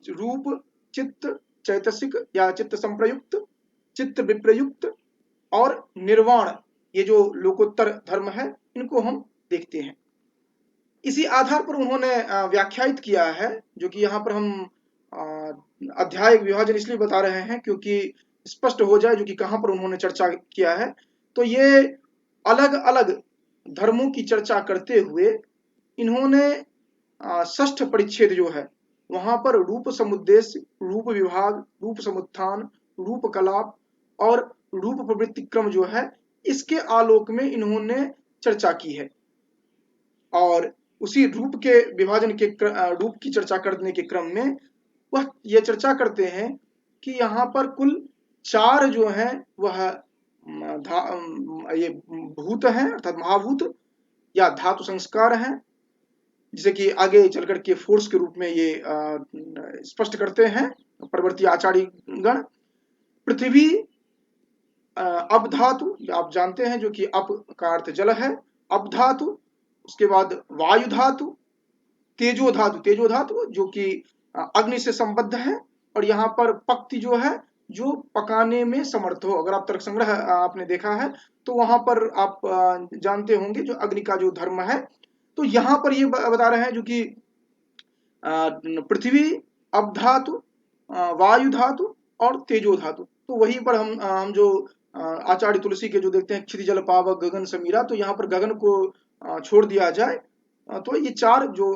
रूप, चित्त, चैतसिक या चित्त संप्रयुक्त, चित्त विप्रयुक्त और निर्वाण, ये जो लोकोत्तर धर्म है इनको हम देखते हैं। इसी आधार पर उन्होंने व्याख्यायित किया है, जो कि यहाँ पर हम अध्याय विभाजन इसलिए बता रहे हैं क्योंकि स्पष्ट हो जाए जो कि कहाँ पर उन्होंने चर्चा किया है। तो ये अलग अलग धर्मों की चर्चा करते हुए इन्होंने षष्ठ परिच्छेद जो है वहां पर रूप समुद्देश्य, रूप विभाग, रूप समुत्थान, रूप कलाप और रूप प्रवृत्ति क्रम जो है इसके आलोक में इन्होंने चर्चा की है। और उसी रूप के विभाजन के रूप की चर्चा करने के क्रम में वह ये चर्चा करते हैं कि यहाँ पर कुल 4 जो हैं वह ये भूत हैं, अर्थात महाभूत या धातु संस्कार हैं, जिसे कि आगे चल करके फोर्स के रूप में ये स्पष्ट करते हैं परवर्ती आचार्यगण। पृथ्वी, अप धातु आप जानते हैं, जो कि अप का अर्थ जल है, अप धातु, उसके बाद वायु धातु, तेजो धातु जो कि अग्नि से संबद्ध है, और यहाँ पर पक्ति जो है जो पकाने में समर्थ हो। अगर आप तर्क संग्रह आपने देखा है तो वहां पर आप जानते होंगे जो अग्नि का जो धर्म है। तो यहाँ पर ये बता रहे हैं जो कि पृथ्वी, अप धातु, वायु धातु और तेजो धातु। तो वहीं पर हम जो आचार्य तुलसी के जो देखते हैं क्षिति जल पावक गगन समीरा, तो यहाँ पर गगन को छोड़ दिया जाए, तो ये चार जो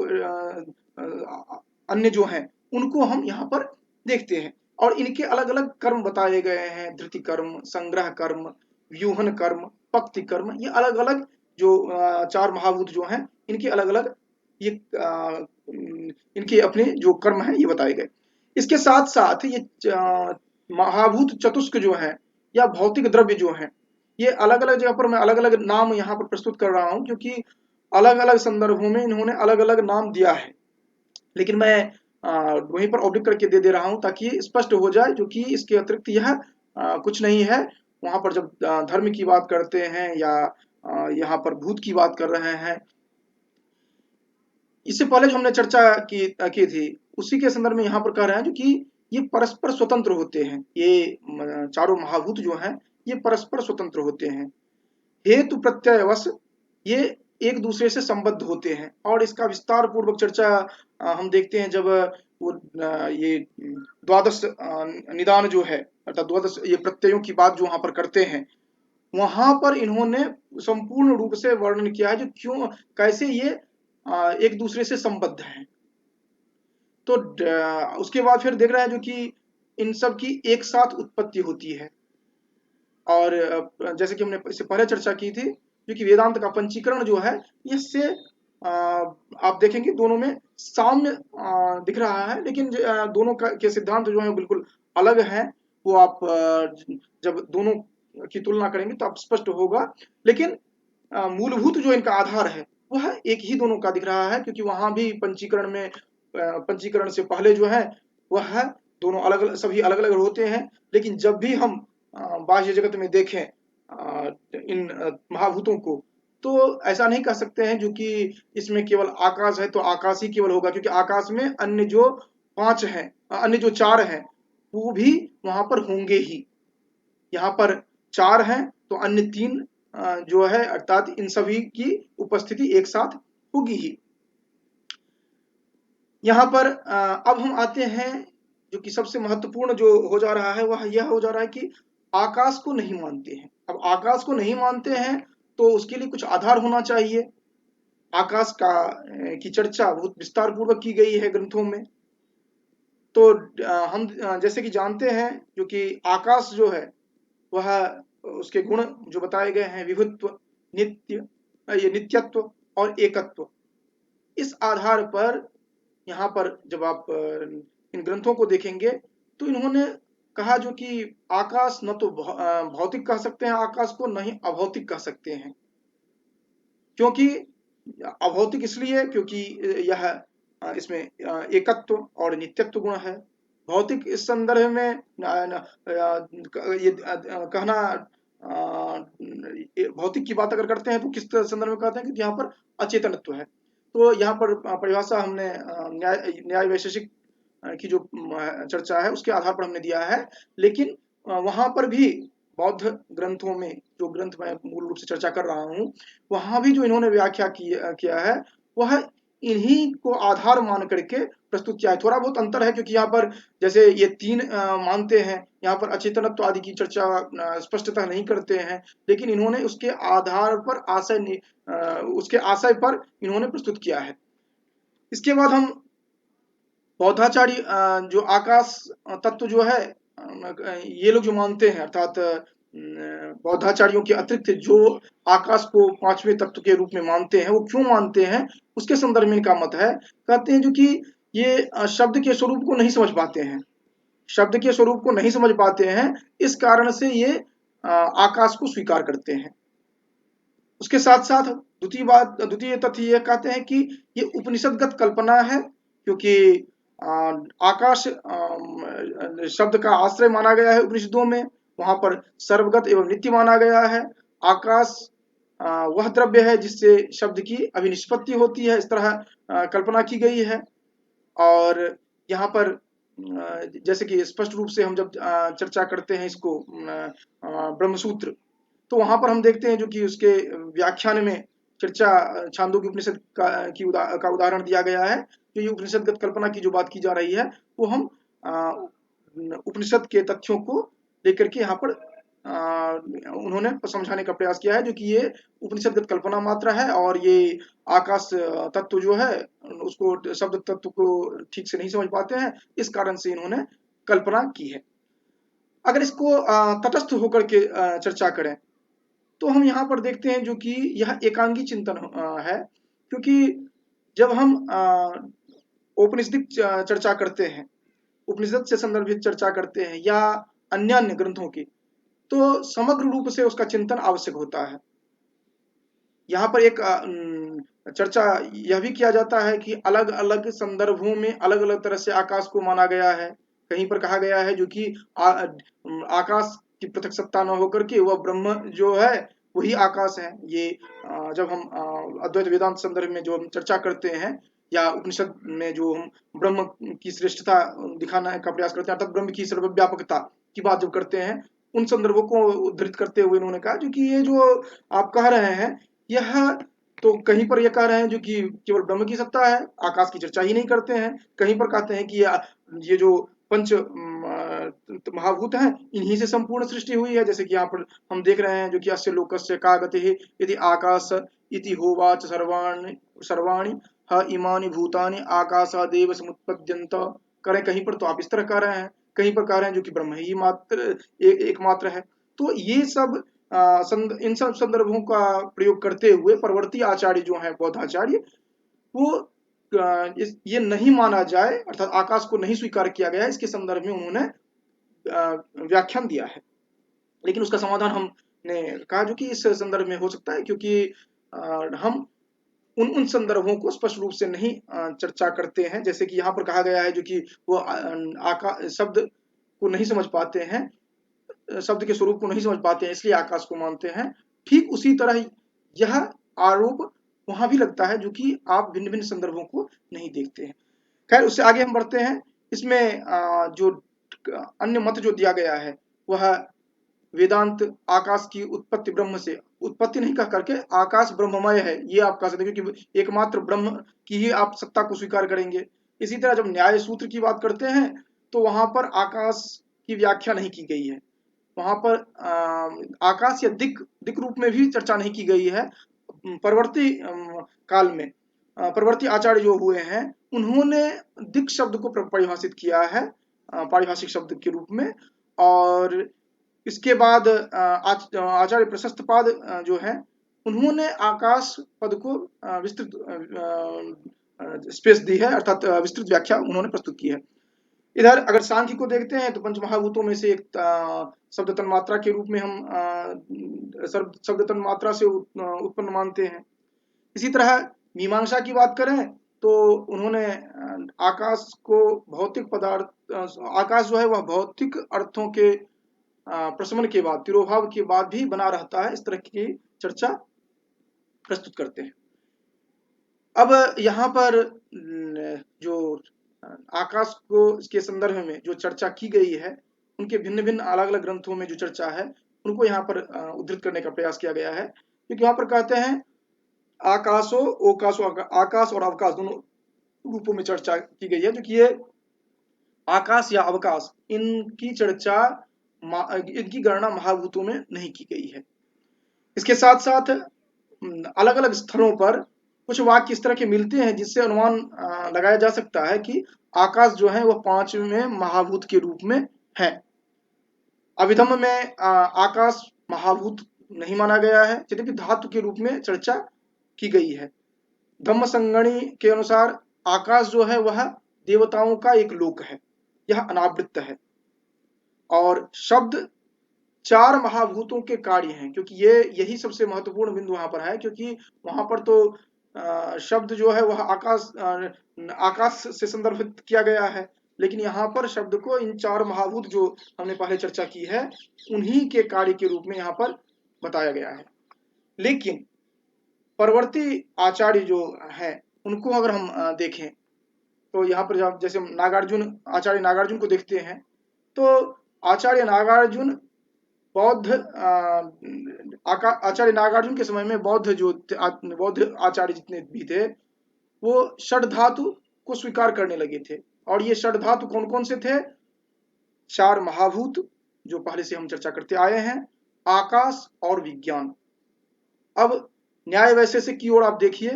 अन्य जो हैं उनको हम यहाँ पर देखते हैं, और इनके अलग अलग कर्म बताए गए हैं, धृति कर्म, संग्रह कर्म, व्यूहन कर्म, पक्ति कर्म। ये अलग अलग जो चार महाभूत जो हैं इनके अलग अलग ये इनके अपने जो कर्म हैं ये बताए गए। इसके साथ साथ ये महाभूत चतुष्क जो है या भौतिक द्रव्य जो है, ये अलग अलग जगह पर मैं अलग अलग नाम यहाँ पर प्रस्तुत कर रहा हूँ, क्योंकि अलग अलग संदर्भों में इन्होंने अलग अलग नाम दिया है, लेकिन मैं वहीं पर ऑब्लिक करके दे रहा हूँ ताकि स्पष्ट हो जाए, जो कि इसके अतिरिक्त यह कुछ नहीं है। वहां पर जब धर्म की बात करते हैं या यहाँ पर भूत की बात कर रहे हैं, इससे पहले जो हमने चर्चा की थी उसी के संदर्भ में यहाँ पर कह रहे हैं जो कि ये परस्पर स्वतंत्र होते हैं। ये चारों महाभूत जो हैं ये परस्पर स्वतंत्र होते हैं, हेतु प्रत्ययवश ये एक दूसरे से संबद्ध होते हैं। और इसका विस्तार पूर्वक चर्चा हम देखते हैं जब वो ये द्वादश निदान जो है, अर्थात द्वादश ये प्रत्ययों की बात जो वहां पर करते हैं, वहां पर इन्होंने संपूर्ण रूप से वर्णन किया है जो क्यों कैसे ये एक दूसरे से संबद्ध हैं। तो उसके बाद फिर देख रहे हैं जो कि इन सब की एक साथ उत्पत्ति होती है, और जैसे कि हमने इससे पहले चर्चा की थी, क्योंकि वेदांत का पंचीकरण जो है इससे आप देखेंगे दोनों में साम्य दिख रहा है, लेकिन दोनों के सिद्धांत जो है बिल्कुल अलग हैं। वो आप जब दोनों की तुलना करेंगे तो आप स्पष्ट होगा, लेकिन मूलभूत जो इनका आधार है वह एक ही दोनों का दिख रहा है, क्योंकि वहां भी पंचीकरण में पंचीकरण से पहले जो है वह दोनों अलग अलग सभी अलग अलग होते हैं, लेकिन जब भी हम बाह्य जगत में देखें इन महाभूतों को, तो ऐसा नहीं कह सकते हैं जो कि इसमें केवल आकाश है तो आकाश ही केवल होगा, क्योंकि आकाश में अन्य जो पांच हैं, अन्य जो चार हैं वो भी वहां पर होंगे ही। यहाँ पर चार हैं तो अन्य तीन जो है अर्थात इन सभी की उपस्थिति एक साथ होगी ही। यहाँ पर अब हम आते हैं जो कि सबसे महत्वपूर्ण जो हो जा रहा है वह यह हो जा रहा है कि आकाश को नहीं मानते हैं। अब आकाश को नहीं मानते हैं तो उसके लिए कुछ आधार होना चाहिए। आकाश का की चर्चा बहुत विस्तार पूर्वक की गई है ग्रंथों में। तो हम जैसे कि जानते हैं जो कि आकाश जो है वह उसके गुण जो बताए गए हैं, विभुत्व, नित्य, ये नित्यत्व और एकत्व। इस आधार पर यहाँ पर जब आप इन ग्रंथों को देखेंगे तो इन्होंने कहा जो कि आकाश न तो भौतिक कह सकते हैं आकाश को, न ही अभौतिक कह सकते हैं। क्योंकि अभौतिक इसलिए क्योंकि यह इसमें एकत्व और नित्यत्व गुण है। भौतिक इस संदर्भ में ये कहना भौतिक की बात अगर करते हैं तो किस संदर्भ में कहते हैं कि यहाँ पर अचेतनत्व है। तो यहाँ पर परिभाषा हमने न्याय वैशेषिक की जो चर्चा है उसके आधार पर हमने दिया है, लेकिन वहां पर भी बौद्ध ग्रंथों में जो ग्रंथ मैं मूल रूप से चर्चा कर रहा हूँ वहां भी जो इन्होंने व्याख्या किया है वह इन्हीं को आधार मान करके प्रस्तुत किया है। थोड़ा बहुत अंतर है क्योंकि यहाँ पर जैसे ये तीन मानते हैं, यहाँ पर अचेतनत्व आदि की चर्चा स्पष्टता नहीं करते हैं, लेकिन इन्होंने उसके आधार पर उसके आशय पर इन्होंने प्रस्तुत किया है। इसके बाद हम बौद्धाचार्य जो आकाश तत्व जो है ये लोग जो मानते हैं, अर्थात बौद्धाचार्यों के अतिरिक्त जो आकाश को पांचवें तत्व के रूप में मानते हैं, वो क्यों मानते हैं उसके संदर्भ में इनका मत है। कहते हैं जो कि ये शब्द के स्वरूप को नहीं समझ पाते हैं, शब्द के स्वरूप को नहीं समझ पाते हैं, इस कारण से ये आकाश को स्वीकार करते हैं। उसके साथ साथ द्वितीय तथ्य यह कहते हैं कि ये उपनिषदगत कल्पना है, क्योंकि आकाश शब्द का आश्रय माना गया है उपनिषदों में, वहां पर सर्वगत एवं नित्य माना गया है। आकाश वह द्रव्य है जिससे शब्द की अभिनिष्पत्ति होती है, इस तरह कल्पना की गई है। और यहाँ पर जैसे कि स्पष्ट रूप से हम जब चर्चा करते हैं इसको ब्रह्मसूत्र, तो वहां पर हम देखते हैं जो कि उसके व्याख्यान में चर्चा छांदोग्य उपनिषद का उदाहरण दिया गया है। जो ये उपनिषदगत कल्पना की जो बात की जा रही है वो हम उपनिषद के तथ्यों को लेकर के यहाँ पर उन्होंने समझाने का प्रयास किया है, जो कि ये उपनिषदगत कल्पना मात्र है और ये आकाश तत्व जो है उसको शब्द तत्व को ठीक से नहीं समझ पाते हैं, इस कारण से इन्होंने कल्पना की है। अगर इसको तटस्थ होकर के चर्चा करें तो हम यहाँ पर देखते हैं जो कि यह एकांगी चिंतन है, क्योंकि जब हम औपनिषदिक चर्चा करते हैं, उपनिषद से संदर्भित चर्चा करते हैं या अन्य अन्य ग्रंथों की, तो समग्र रूप से उसका चिंतन आवश्यक होता है। यहाँ पर एक चर्चा यह भी किया जाता है कि अलग अलग संदर्भों में अलग अलग तरह से आकाश को माना गया है। कहीं पर कहा गया है जो कि आकाश की पृथक सत्ता न होकर के वह ब्रह्म जो है वही आकाश है। ये जब हम अद्वैत वेदांत संदर्भ में जो हम चर्चा करते हैं या उपनिषद में जो हम ब्रह्म की श्रेष्ठता दिखाने का प्रयास करते हैं, अर्थात ब्रह्म की सर्वव्यापकता की बात जब करते हैं, उन संदर्भों को उद्धृत करते हुए उन्होंने कहा जो कि ये जो आप कह रहे हैं यह तो कहीं पर यह कह रहे हैं जो कि केवल ब्रह्म की सत्ता है, आकाश की चर्चा ही नहीं करते हैं। कहीं पर कहते हैं कि ये जो पंच महाभूत हैं इन्हीं से संपूर्ण सृष्टि हुई है, जैसे कि यहाँ पर हम देख रहे हैं जो कि अस्य लोकस्य का गतिः इति आकाश इति होवाच सर्वाणि सर्वाणि ह इमानि भूतानि आकाशादेव समुत्पद्यन्त। करें कहीं पर तो आप इस तरह कह रहे हैं, कहीं पर कह रहे हैं जो कि ब्रह्म ही मात्र एकमात्र है। तो ये सब इन सब संदर्भों का प्रयोग करते हुए परवर्ती आचार्य जो हैं बौद्धाचार्य, वो ये नहीं माना जाए, अर्थात आकाश को नहीं स्वीकार किया गया है, इसके संदर्भ में उन्होंने व्याख्यान दिया है। लेकिन उसका समाधान हमने कहा जो कि इस संदर्भ में हो सकता है, क्योंकि हम उन संदर्भों को स्पष्ट रूप से नहीं चर्चा करते हैं। जैसे कि यहाँ पर कहा गया है जो कि वो शब्द को नहीं समझ पाते हैं, शब्द के स्वरूप को नहीं समझ पाते हैं, इसलिए आकाश को मानते हैं। ठीक उसी तरह यह आरोप वहां भी लगता है जो कि आप भिन्न भिन्न संदर्भों को नहीं देखते हैं। खैर, उससे आगे हम बढ़ते हैं। इसमें जो अन्य मत जो दिया गया है वह वेदांत आकाश की उत्पत्ति ब्रह्म से, उत्पत्ति नहीं कह करके आकाश ब्रह्ममय है ये आप कह सकते हैं, क्योंकि एकमात्र ब्रह्म की ही आप सत्ता को स्वीकार करेंगे। इसी तरह जब न्याय सूत्र की बात करते हैं तो वहां पर आकाश की व्याख्या नहीं की गई है, वहां पर आकाश या दिक रूप में भी चर्चा नहीं की गई है। परवर्ती काल में परवर्ती आचार्य जो हुए हैं उन्होंने दिक शब्द को परिभाषित किया है पारिभाषिक शब्द के रूप में। और इसके बाद आचार्य प्रशस्तपाद जो है उन्होंने आकाश पद को विस्तृत स्पेस दी है, अर्थात विस्तृत व्याख्या उन्होंने प्रस्तुत की है। इधर अगर सांख्य को देखते हैं तो पंचमहाभूतों में से एक शब्द तन्मात्रा के रूप में हम शब्द तन्मात्रा से उत्पन्न मानते हैं। इसी तरह मीमांसा की बात करें तो उन्होंने आकाश को भौतिक पदार्थ, आकाश जो है वह भौतिक अर्थों के प्रशमन के बाद, तिरोभाव के बाद भी बना रहता है, इस तरह की चर्चा प्रस्तुत करते हैं। अब यहाँ पर जो आकाश को इसके संदर्भ में जो चर्चा की गई है उनके भिन्न भिन्न अलग अलग ग्रंथों में जो चर्चा है उनको यहाँ पर उद्धृत करने का प्रयास किया गया है, क्योंकि यहाँ पर कहते हैं आकाशो ओकाशो, आकाश और अवकाश दोनों रूपों में चर्चा की गई है, जो कि ये आकाश या अवकाश इनकी चर्चा इनकी गणना महाभूतों में नहीं की गई है। इसके साथ साथ अलग अलग स्थलों पर कुछ वाक्य इस तरह के मिलते हैं जिससे अनुमान लगाया जा सकता है कि आकाश जो है वह पांचवें महाभूत के रूप में है। अभिधम्म में आकाश महाभूत नहीं माना गया है, यद्यपि धातु के रूप में चर्चा की गई है। धम्म संगणी के अनुसार आकाश जो है वह देवताओं का एक लोक है, यह अनावृत है। और शब्द चार महाभूतों के कार्य हैं, क्योंकि यही सबसे महत्वपूर्ण बिंदु वहां पर है, क्योंकि वहां पर तो शब्द जो है वह आकाश से संदर्भित किया गया है, लेकिन यहाँ पर शब्द को इन चार महाभूत जो हमने पहले चर्चा की है उन्हीं के कार्य के रूप में यहाँ पर बताया गया है। लेकिन परवर्ती आचार्य जो है उनको अगर हम देखें तो यहाँ पर जब जैसे आचार्य नागार्जुन को देखते हैं तो आचार्य नागार्जुन आचार्य नागार्जुन के समय में बौद्ध आचार्य जितने भी थे वो षड धातु को स्वीकार करने लगे थे। और ये षड धातु कौन कौन से थे? चार महाभूत जो पहले से हम चर्चा करते आए हैं, आकाश और विज्ञान। अब न्याय वैशेषिक की ओर आप देखिए,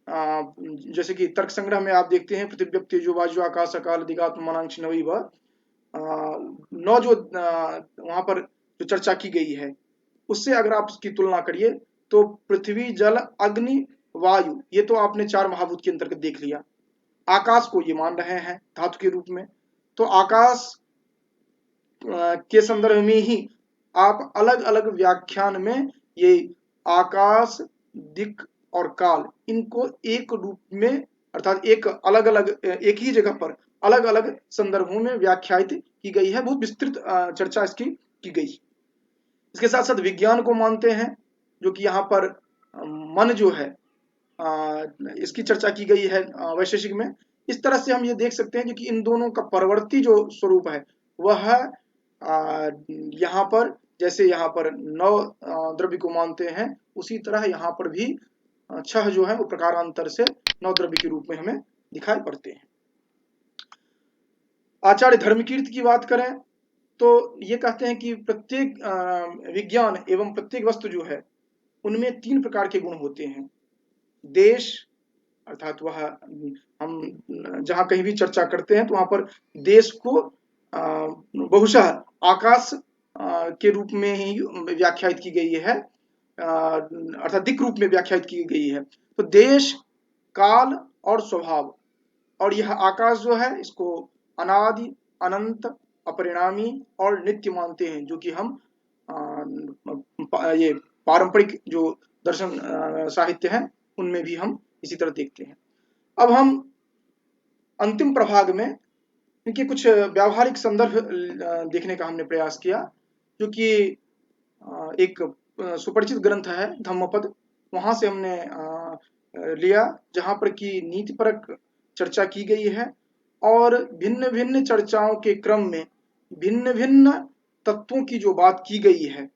जैसे कि तर्क संग्रह में आप देखते हैं पृथ्वी तेजो वायु आकाश काल दिगात्म मनांश नवी व 9 जो वहां पर जो चर्चा की गई है उससे अगर आप उसकी तुलना करिए तो पृथ्वी जल अग्नि वायु ये तो आपने चार महाभूत के अंतर्गत देख लिया। आकाश को ये मान रहे हैं धातु के रूप में, तो आकाश के संदर्भ में ही आप अलग अलग व्याख्यान में ये आकाश दिक् और काल इनको एक रूप में अर्थात एक ही जगह पर अलग अलग संदर्भों में व्याख्यायित की गई है। बहुत विस्तृत चर्चा इसकी की गई। इसके साथ साथ विज्ञान को मानते हैं जो कि यहाँ पर मन जो है इसकी चर्चा की गई है वैशेषिक में। इस तरह से हम ये देख सकते हैं कि इन दोनों का परवर्ती जो स्वरूप है वह यहाँ पर जैसे यहाँ पर 9 द्रव्य को मानते हैं उसी तरह यहाँ पर भी 6 जो है वो प्रकारांतर से 9 द्रव्य के रूप में हमें दिखाई पड़ते हैं। आचार्य धर्मकीर्त की बात करें तो ये कहते हैं कि प्रत्येक विज्ञान एवं प्रत्येक वस्तु जो है उनमें 3 प्रकार के गुण होते हैं। देश अर्थात वह हम जहां कहीं भी चर्चा करते हैं तो वहां पर देश को बहुशः आकाश के रूप में ही व्याख्यायित की गई है, अर्थात दिक् रूप में व्याख्यायित की गई है। तो देश, काल और स्वभाव, और यह आकाश जो है इसको अनादि, अनंत, अपरिणामी और नित्य मानते हैं, जो कि हम ये पारंपरिक जो दर्शन साहित्य है उनमें भी हम इसी तरह देखते हैं। अब हम अंतिम प्रभाग में इनके कुछ व्यावहारिक संदर्भ देखने का हमने प्रयास किया, जो कि एक सुपरिचित ग्रंथ है धम्मपद, वहां से हमने लिया जहां पर की नीतिपरक चर्चा की गई है और भिन्न भिन्न चर्चाओं के क्रम में भिन्न भिन्न तत्वों की जो बात की गई है,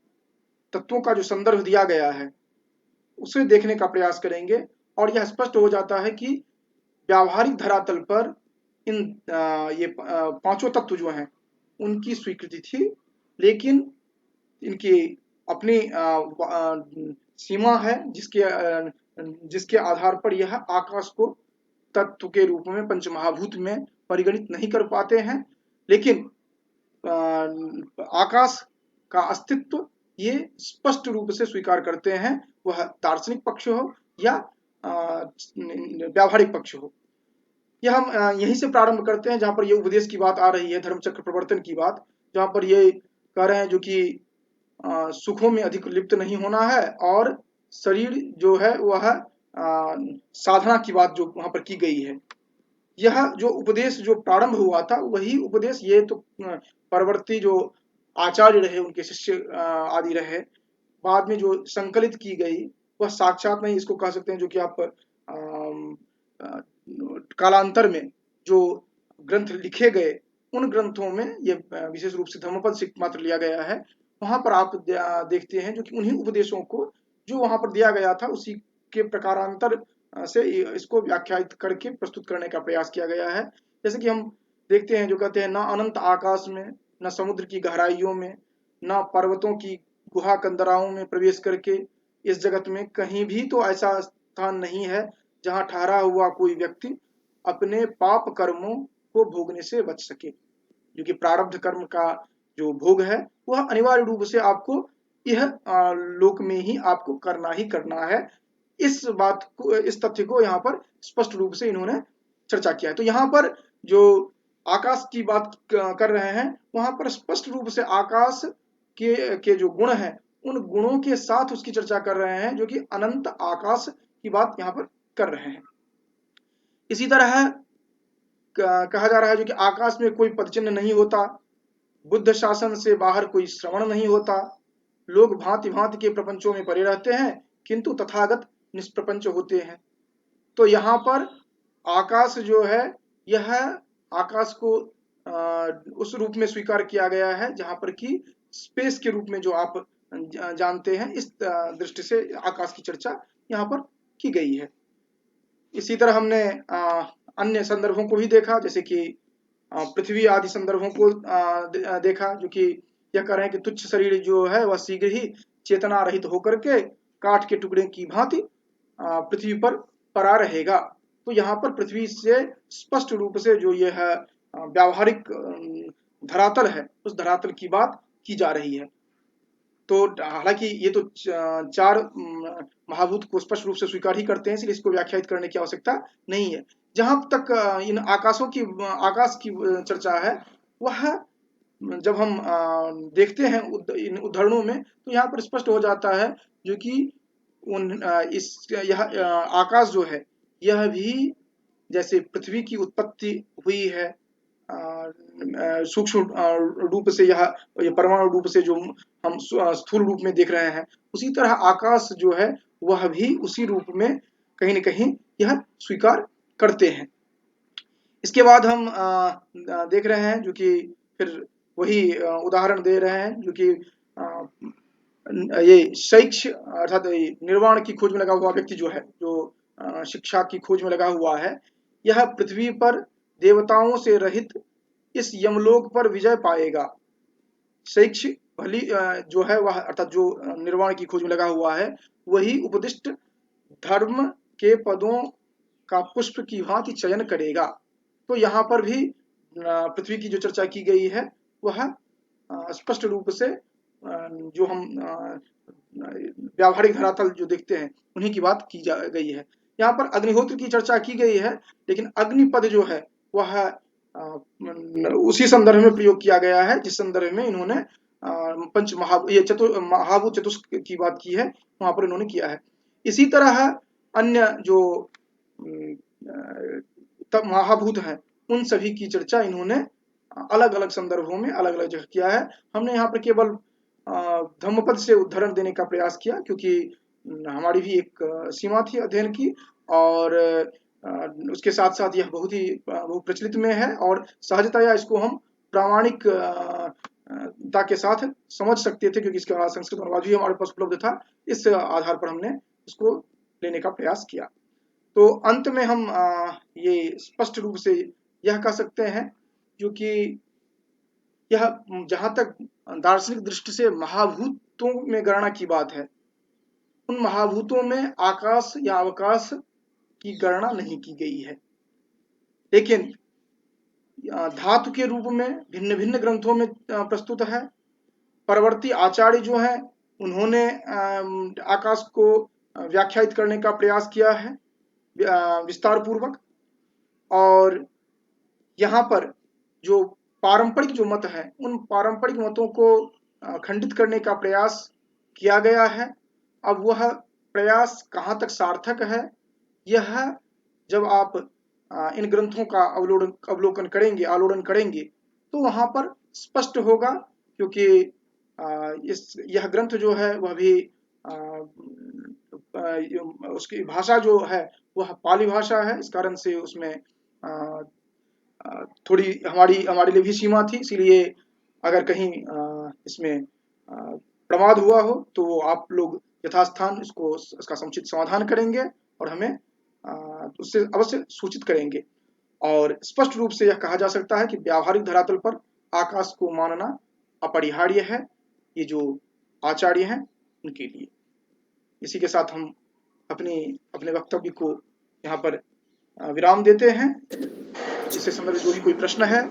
तत्वों का जो संदर्भ दिया गया है उसे देखने का प्रयास करेंगे। और यह स्पष्ट हो जाता है कि व्यावहारिक धरातल पर इन ये पांचों तत्व जो हैं उनकी स्वीकृति थी, लेकिन इनकी अपनी सीमा है जिसके आधार पर यह आकाश को तत्व के रूप में पंचमहाभूत में परिगणित नहीं कर पाते हैं। लेकिन आकाश का अस्तित्व ये स्पष्ट रूप से स्वीकार करते हैं, वह दार्शनिक पक्ष हो या व्यावहारिक पक्ष हो। यह हम यहीं से प्रारंभ करते हैं जहां पर ये उपदेश की बात आ रही है, धर्मचक्र प्रवर्तन की बात, जहां पर ये कह रहे हैं जो कि सुखों में अधिक लिप्त नहीं होना है और शरीर जो है वह साधना की बात जो वहां पर की गई है। यह जो उपदेश जो प्रारंभ हुआ था वही उपदेश ये तो परवर्ती जो आचार्य रहे, उनके शिष्य आदि रहे, बाद में जो संकलित की गई वह साक्षात नहीं इसको कह सकते हैं, जो कि आप कालांतर में जो ग्रंथ लिखे गए उन ग्रंथों में ये विशेष रूप से धम्मपद से मात्र लिया गया है। वहां पर आप देखते हैं जो कि उन्हीं उपदेशों को जो वहां पर दिया गया था उसी के प्रकारांतर से इसको व्याख्यायित करके प्रस्तुत करने का प्रयास किया गया है। जैसे कि हम देखते हैं जो कहते हैं, न अनंत आकाश में, न समुद्र की गहराइयों में, न पर्वतों की गुहा कंदराओं में प्रवेश करके इस जगत में कहीं भी तो ऐसा स्थान नहीं है जहां ठहरा हुआ कोई व्यक्ति अपने पाप कर्मों को भोगने से बच सके। जो कि प्रारब्ध कर्म का जो भोग है वह अनिवार्य रूप से आपको यह लोक में ही आपको करना ही करना है। इस बात को, इस तथ्य को यहाँ पर स्पष्ट रूप से इन्होंने चर्चा किया है। तो यहाँ पर जो आकाश की बात कर रहे हैं वहां पर स्पष्ट रूप से आकाश के जो गुण हैं उन गुणों के साथ उसकी चर्चा कर रहे हैं, जो कि अनंत आकाश की बात यहाँ पर कर रहे हैं। इसी तरह कहा जा रहा है जो कि आकाश में कोई पदचिन्ह नहीं होता, बुद्ध शासन से बाहर कोई श्रवण नहीं होता, लोग भांति भांति के प्रपंचों में पड़े रहते हैं किंतु तथागत निष्प्रपंच होते हैं। तो यहाँ पर आकाश जो है, यह आकाश को उस रूप में स्वीकार किया गया है जहाँ पर कि स्पेस के रूप में जो आप जानते हैं, इस दृष्टि से आकाश की चर्चा यहाँ पर की गई है। इसी तरह हमने अन्य संदर्भों को भी देखा, जैसे कि पृथ्वी आदि संदर्भों को देखा, जो कि यह कह रहे हैं कि तुच्छ शरीर जो है वह शीघ्र ही चेतना रहित होकर के काठ के टुकड़े की भांति पृथ्वी पर पड़ा रहेगा। तो यहाँ पर पृथ्वी से स्पष्ट रूप से जो यह व्यावहारिक धरातल है, उस धरातल की बात की जा रही है। तो हालांकि ये तो चार महाभूत को स्पष्ट रूप से स्वीकार ही करते हैं, इसलिए इसको व्याख्यायित करने की आवश्यकता नहीं है। जहां तक इन आकाश की चर्चा है, वह जब हम देखते हैं इन उदाहरणों में, तो यहाँ पर स्पष्ट हो जाता है जो कि यह आकाश जो है, यह भी जैसे पृथ्वी की उत्पत्ति हुई है सूक्ष्म रूप से, यह परमाणु रूप से जो हम स्थूल रूप में देख रहे हैं, उसी तरह आकाश जो है वह भी उसी रूप में कहीं न कहीं यह स्वीकार करते हैं। इसके बाद हम देख रहे हैं जो कि फिर वही उदाहरण दे रहे हैं जो कि ये शैक्ष अर्थात निर्वाण की खोज में लगा हुआ व्यक्ति जो है, जो शिक्षा की खोज में लगा हुआ है, यह पृथ्वी पर देवताओं से रहित इस यमलोक पर विजय पाएगा। शैक्ष भली जो है वह, अर्थात जो निर्वाण की खोज में लगा हुआ है, वही उपदिष्ट धर्म के पदों का पुष्प की भांति चयन करेगा। तो यहाँ पर भी पृथ्वी की जो चर्चा की गई है वह स्पष्ट रूप से जो हम व्यावहारिक धरातल जो देखते हैं उन्हीं की बात की जा गई है। यहाँ पर अग्निहोत्र की चर्चा की गई है, लेकिन अग्निपद जो है वह उसी संदर्भ में प्रयोग किया गया है जिस संदर्भ में इन्होंने महाभूत चतुष्क की बात की है, वहां पर इन्होंने किया है। इसी तरह अन्य जो महाभूत हैं, उन सभी की चर्चा इन्होंने अलग अलग संदर्भों में अलग अलग जगह किया है। हमने यहाँ पर केवल धम्मपद से उदाहरण देने का प्रयास किया, क्योंकि हमारी भी एक सीमा थी अध्ययन की, और उसके साथ साथ यह बहुत ही बहुत प्रचलित में है, और सहजतया इसको हम प्रामाणिकता के साथ समझ सकते थे, क्योंकि इसका संस्कृत अनुवाद भी हमारे पास उपलब्ध था। इस आधार पर हमने इसको लेने का प्रयास किया। तो अंत में हम ये स्पष्ट रूप से यह कह सकते हैं जो कि यह जहां तक दार्शनिक दृष्टि से महाभूतों में गणना की बात है, उन महाभूतों में आकाश या अवकाश की गणना नहीं की गई है, लेकिन धातु के रूप में भिन्न भिन्न ग्रंथों में प्रस्तुत है। परवर्ती आचार्य जो हैं उन्होंने आकाश को व्याख्यायित करने का प्रयास किया है विस्तार पूर्वक, और यहाँ पर जो पारंपरिक जो मत है, उन पारंपरिक मतों को खंडित करने का प्रयास किया गया है। अब वह प्रयास कहाँ तक सार्थक है, यह जब आप इन ग्रंथों का अवलोकन करेंगे, आलोड़न करेंगे, तो वहाँ पर स्पष्ट होगा, क्योंकि यह ग्रंथ जो है वह भी उसकी भाषा जो है वह पाली भाषा है। इस कारण से उसमें थोड़ी हमारे लिए भी सीमा थी, इसीलिए अगर कहीं इसमें प्रमाद हुआ हो तो आप लोग यथास्थान इसका समुचित समाधान करेंगे और हमें उससे अवश्य सूचित करेंगे। और स्पष्ट रूप से यह कहा जा सकता है कि व्यावहारिक धरातल पर आकाश को मानना अपरिहार्य है, ये जो आचार्य हैं उनके लिए। इसी के साथ हम अपने वक्तव्य को यहाँ पर विराम देते हैं। इससे संबंधित जो भी कोई प्रश्न है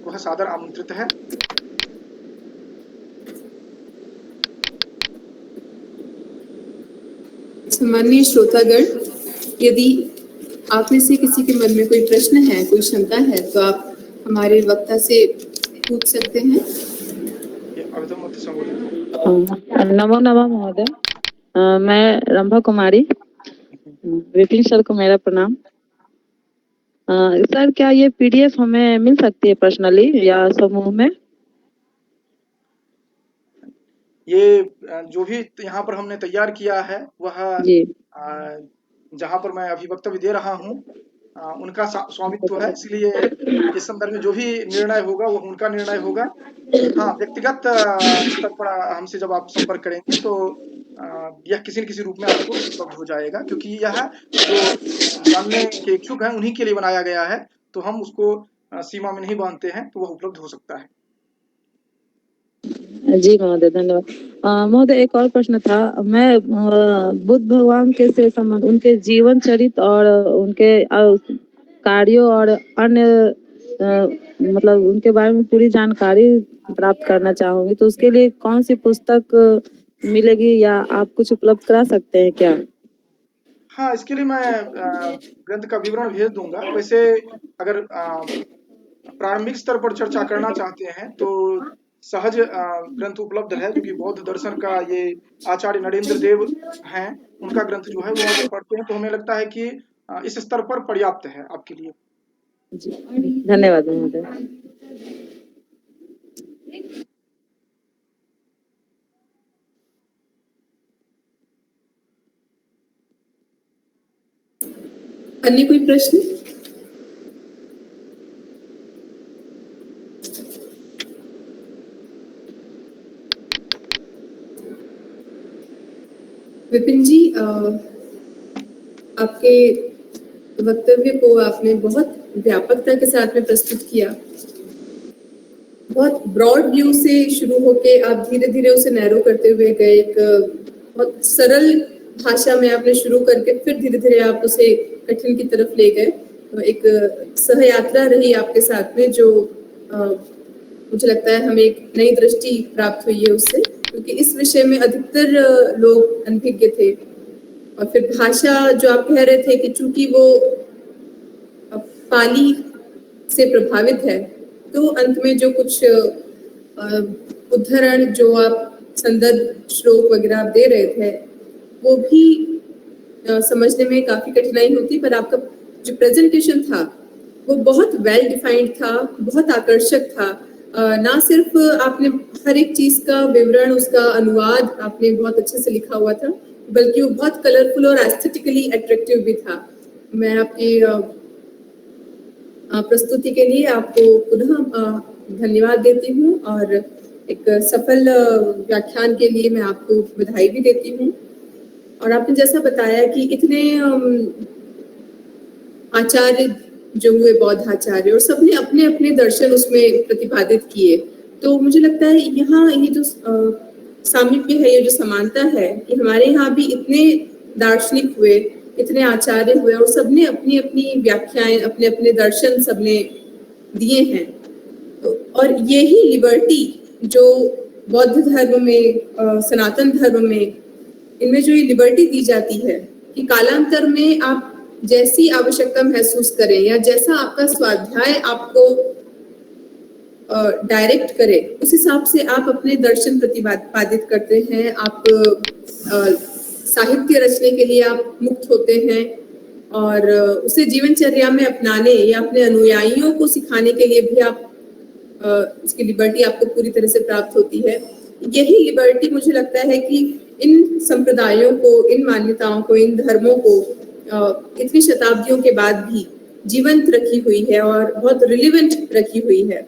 वह सादर आमंत्रित है। सम्माननीय श्रोतागण, यदि आप में से किसी के मन में कोई प्रश्न है, कोई शंका है, तो आप हमारे वक्ता से पूछ सकते हैं। नमो नमः महोदय, मैं रंभा कुमारी। विपिन सर को मेरा प्रणाम। सर क्या ये PDF हमें मिल सकती है पर्सनली या समूह में? ये जो भी यहाँ पर हमने तैयार किया है वह जी। जहाँ पर मैं अभी वक्तव्य दे रहा हूँ उनका स्वामित्व है, इसलिए इस संदर्भ में जो भी निर्णय होगा वो उनका निर्णय होगा। हाँ, व्यक्तिगत स्तर पर हमसे जब आप संपर्क करेंगे तो यह किसी न किसी रूप में आपको उपलब्ध हो जाएगा, क्योंकि यह जो जानने के इच्छुक हैं उन्हीं के लिए बनाया गया है, तो हम उसको सीमा में नहीं बांधते हैं, तो वह उपलब्ध हो सकता है। जी महोदय, धन्यवाद। महोदय एक और प्रश्न था। मैं बुद्ध भगवान के से संबंध उनके जीवन चरित्र और उनके कार्यों और अन्य मतलब उनके बारे में पूरी जानकारी प्राप्त करना चाहूंगी, तो उसके लिए कौन सी पुस्तक मिलेगी या आप कुछ उपलब्ध करा सकते हैं क्या? हाँ, इसके लिए मैं ग्रंथ का विवरण भेज दूंगा। वैसे अगर प्रारंभिक स्तर पर चर्चा करना चाहते हैं तो सहज ग्रंथ उपलब्ध है, जो कि बौद्ध दर्शन का ये आचार्य नरेंद्र देव हैं, उनका ग्रंथ जो है वो अगर पढ़ते हैं तो हमें लगता है कि इस स्तर पर पर्याप्त है आपके लिए। जी, धन्यवाद महोदय। अन्य कोई प्रश्न? विपिन जी, आपके वक्तव्य को आपने बहुत व्यापकता के साथ में प्रस्तुत किया। बहुत ब्रॉड व्यू से शुरू होके आप धीरे धीरे उसे नैरो करते हुए गए। एक बहुत सरल भाषा में आपने शुरू करके फिर धीरे धीरे आप उसे कठिन की तरफ ले गए। तो एक सहयात्रा रही आपके साथ में, जो मुझे लगता है हमें एक नई दृष्टि प्राप्त हुई है उससे, क्योंकि इस विषय में अधिकतर लोग अनभिज्ञ थे। और फिर भाषा जो आप कह रहे थे कि चूंकि वो पाली से प्रभावित है, तो अंत में जो कुछ उद्धरण जो आप संदर्भ श्लोक वगैरह आप दे रहे थे वो भी समझने में काफी कठिनाई होती, पर आपका जो प्रेजेंटेशन था वो बहुत वेल डिफाइंड था, बहुत आकर्षक था। ना सिर्फ आपने हर एक चीज का विवरण, उसका अनुवाद आपने बहुत अच्छे से लिखा हुआ था, बल्कि वो बहुत कलरफुल और एस्थेटिकली अट्रैक्टिव भी था। मैं आपकी प्रस्तुति के लिए आपको पुनः धन्यवाद देती हूँ और एक सफल व्याख्यान के लिए मैं आपको बधाई भी देती हूँ। और आपने जैसा बताया कि इतने आचार्य जो हुए, बौद्ध आचार्य, और सबने अपने अपने दर्शन उसमें प्रतिपादित किए, तो मुझे लगता है यहाँ ये जो सामीप्य है, ये जो समानता है कि हमारे यहाँ भी इतने दार्शनिक हुए, इतने आचार्य हुए और सबने अपनी अपनी व्याख्याएं, अपने अपने दर्शन सबने दिए हैं। तो और यही लिबर्टी जो बौद्ध धर्म में, सनातन धर्म में, इनमें जो ये लिबर्टी दी जाती है कि कालांतर में आप जैसी आवश्यकता महसूस करें या जैसा आपका स्वाध्याय आपको डायरेक्ट करे, उस हिसाब से आप अपने दर्शन प्रतिपादित करते हैं। आप साहित्य रचने के लिए आप मुक्त होते हैं और उसे जीवनचर्या में अपनाने या अपने अनुयायियों को सिखाने के लिए भी आप उसकी लिबर्टी आपको पूरी तरह से प्राप्त होती है। यही लिबर्टी मुझे लगता है कि इन संप्रदायों को, इन मान्यताओं को, इन धर्मों को इतनी शताब्दियों के बाद भी जीवंत रखी हुई है और बहुत रिलेवेंट रखी हुई है।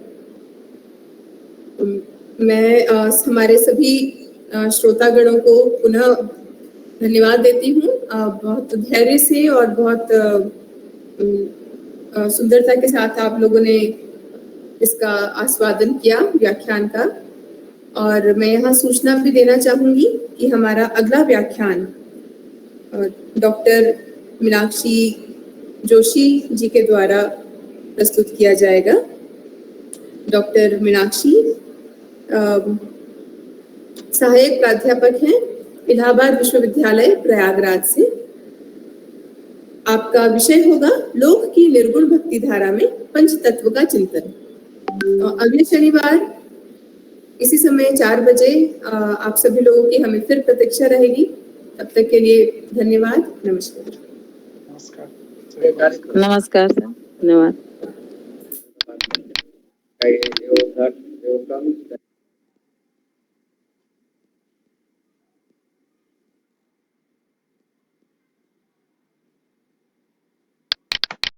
मैं हमारे सभी श्रोतागणों को पुनः धन्यवाद देती हूँ। बहुत धैर्य से और बहुत सुंदरता के साथ आप लोगों ने इसका आस्वादन किया व्याख्यान का। और मैं यहाँ सूचना भी देना चाहूंगी कि हमारा अगला व्याख्यान डॉक्टर मीनाक्षी जोशी जी के द्वारा प्रस्तुत किया जाएगा। डॉक्टर मीनाक्षी सहायक प्राध्यापक हैं इलाहाबाद विश्वविद्यालय प्रयागराज से। आपका विषय होगा लोक की निर्गुण भक्ति धारा में पंच तत्व का चिंतन। अगले शनिवार इसी समय 4 बजे आप सभी लोगों की हमें फिर प्रतीक्षा रहेगी। तब तक के लिए धन्यवाद। नमस्कार। नमस्कार। नमस्कार सर। धन्यवाद। They will come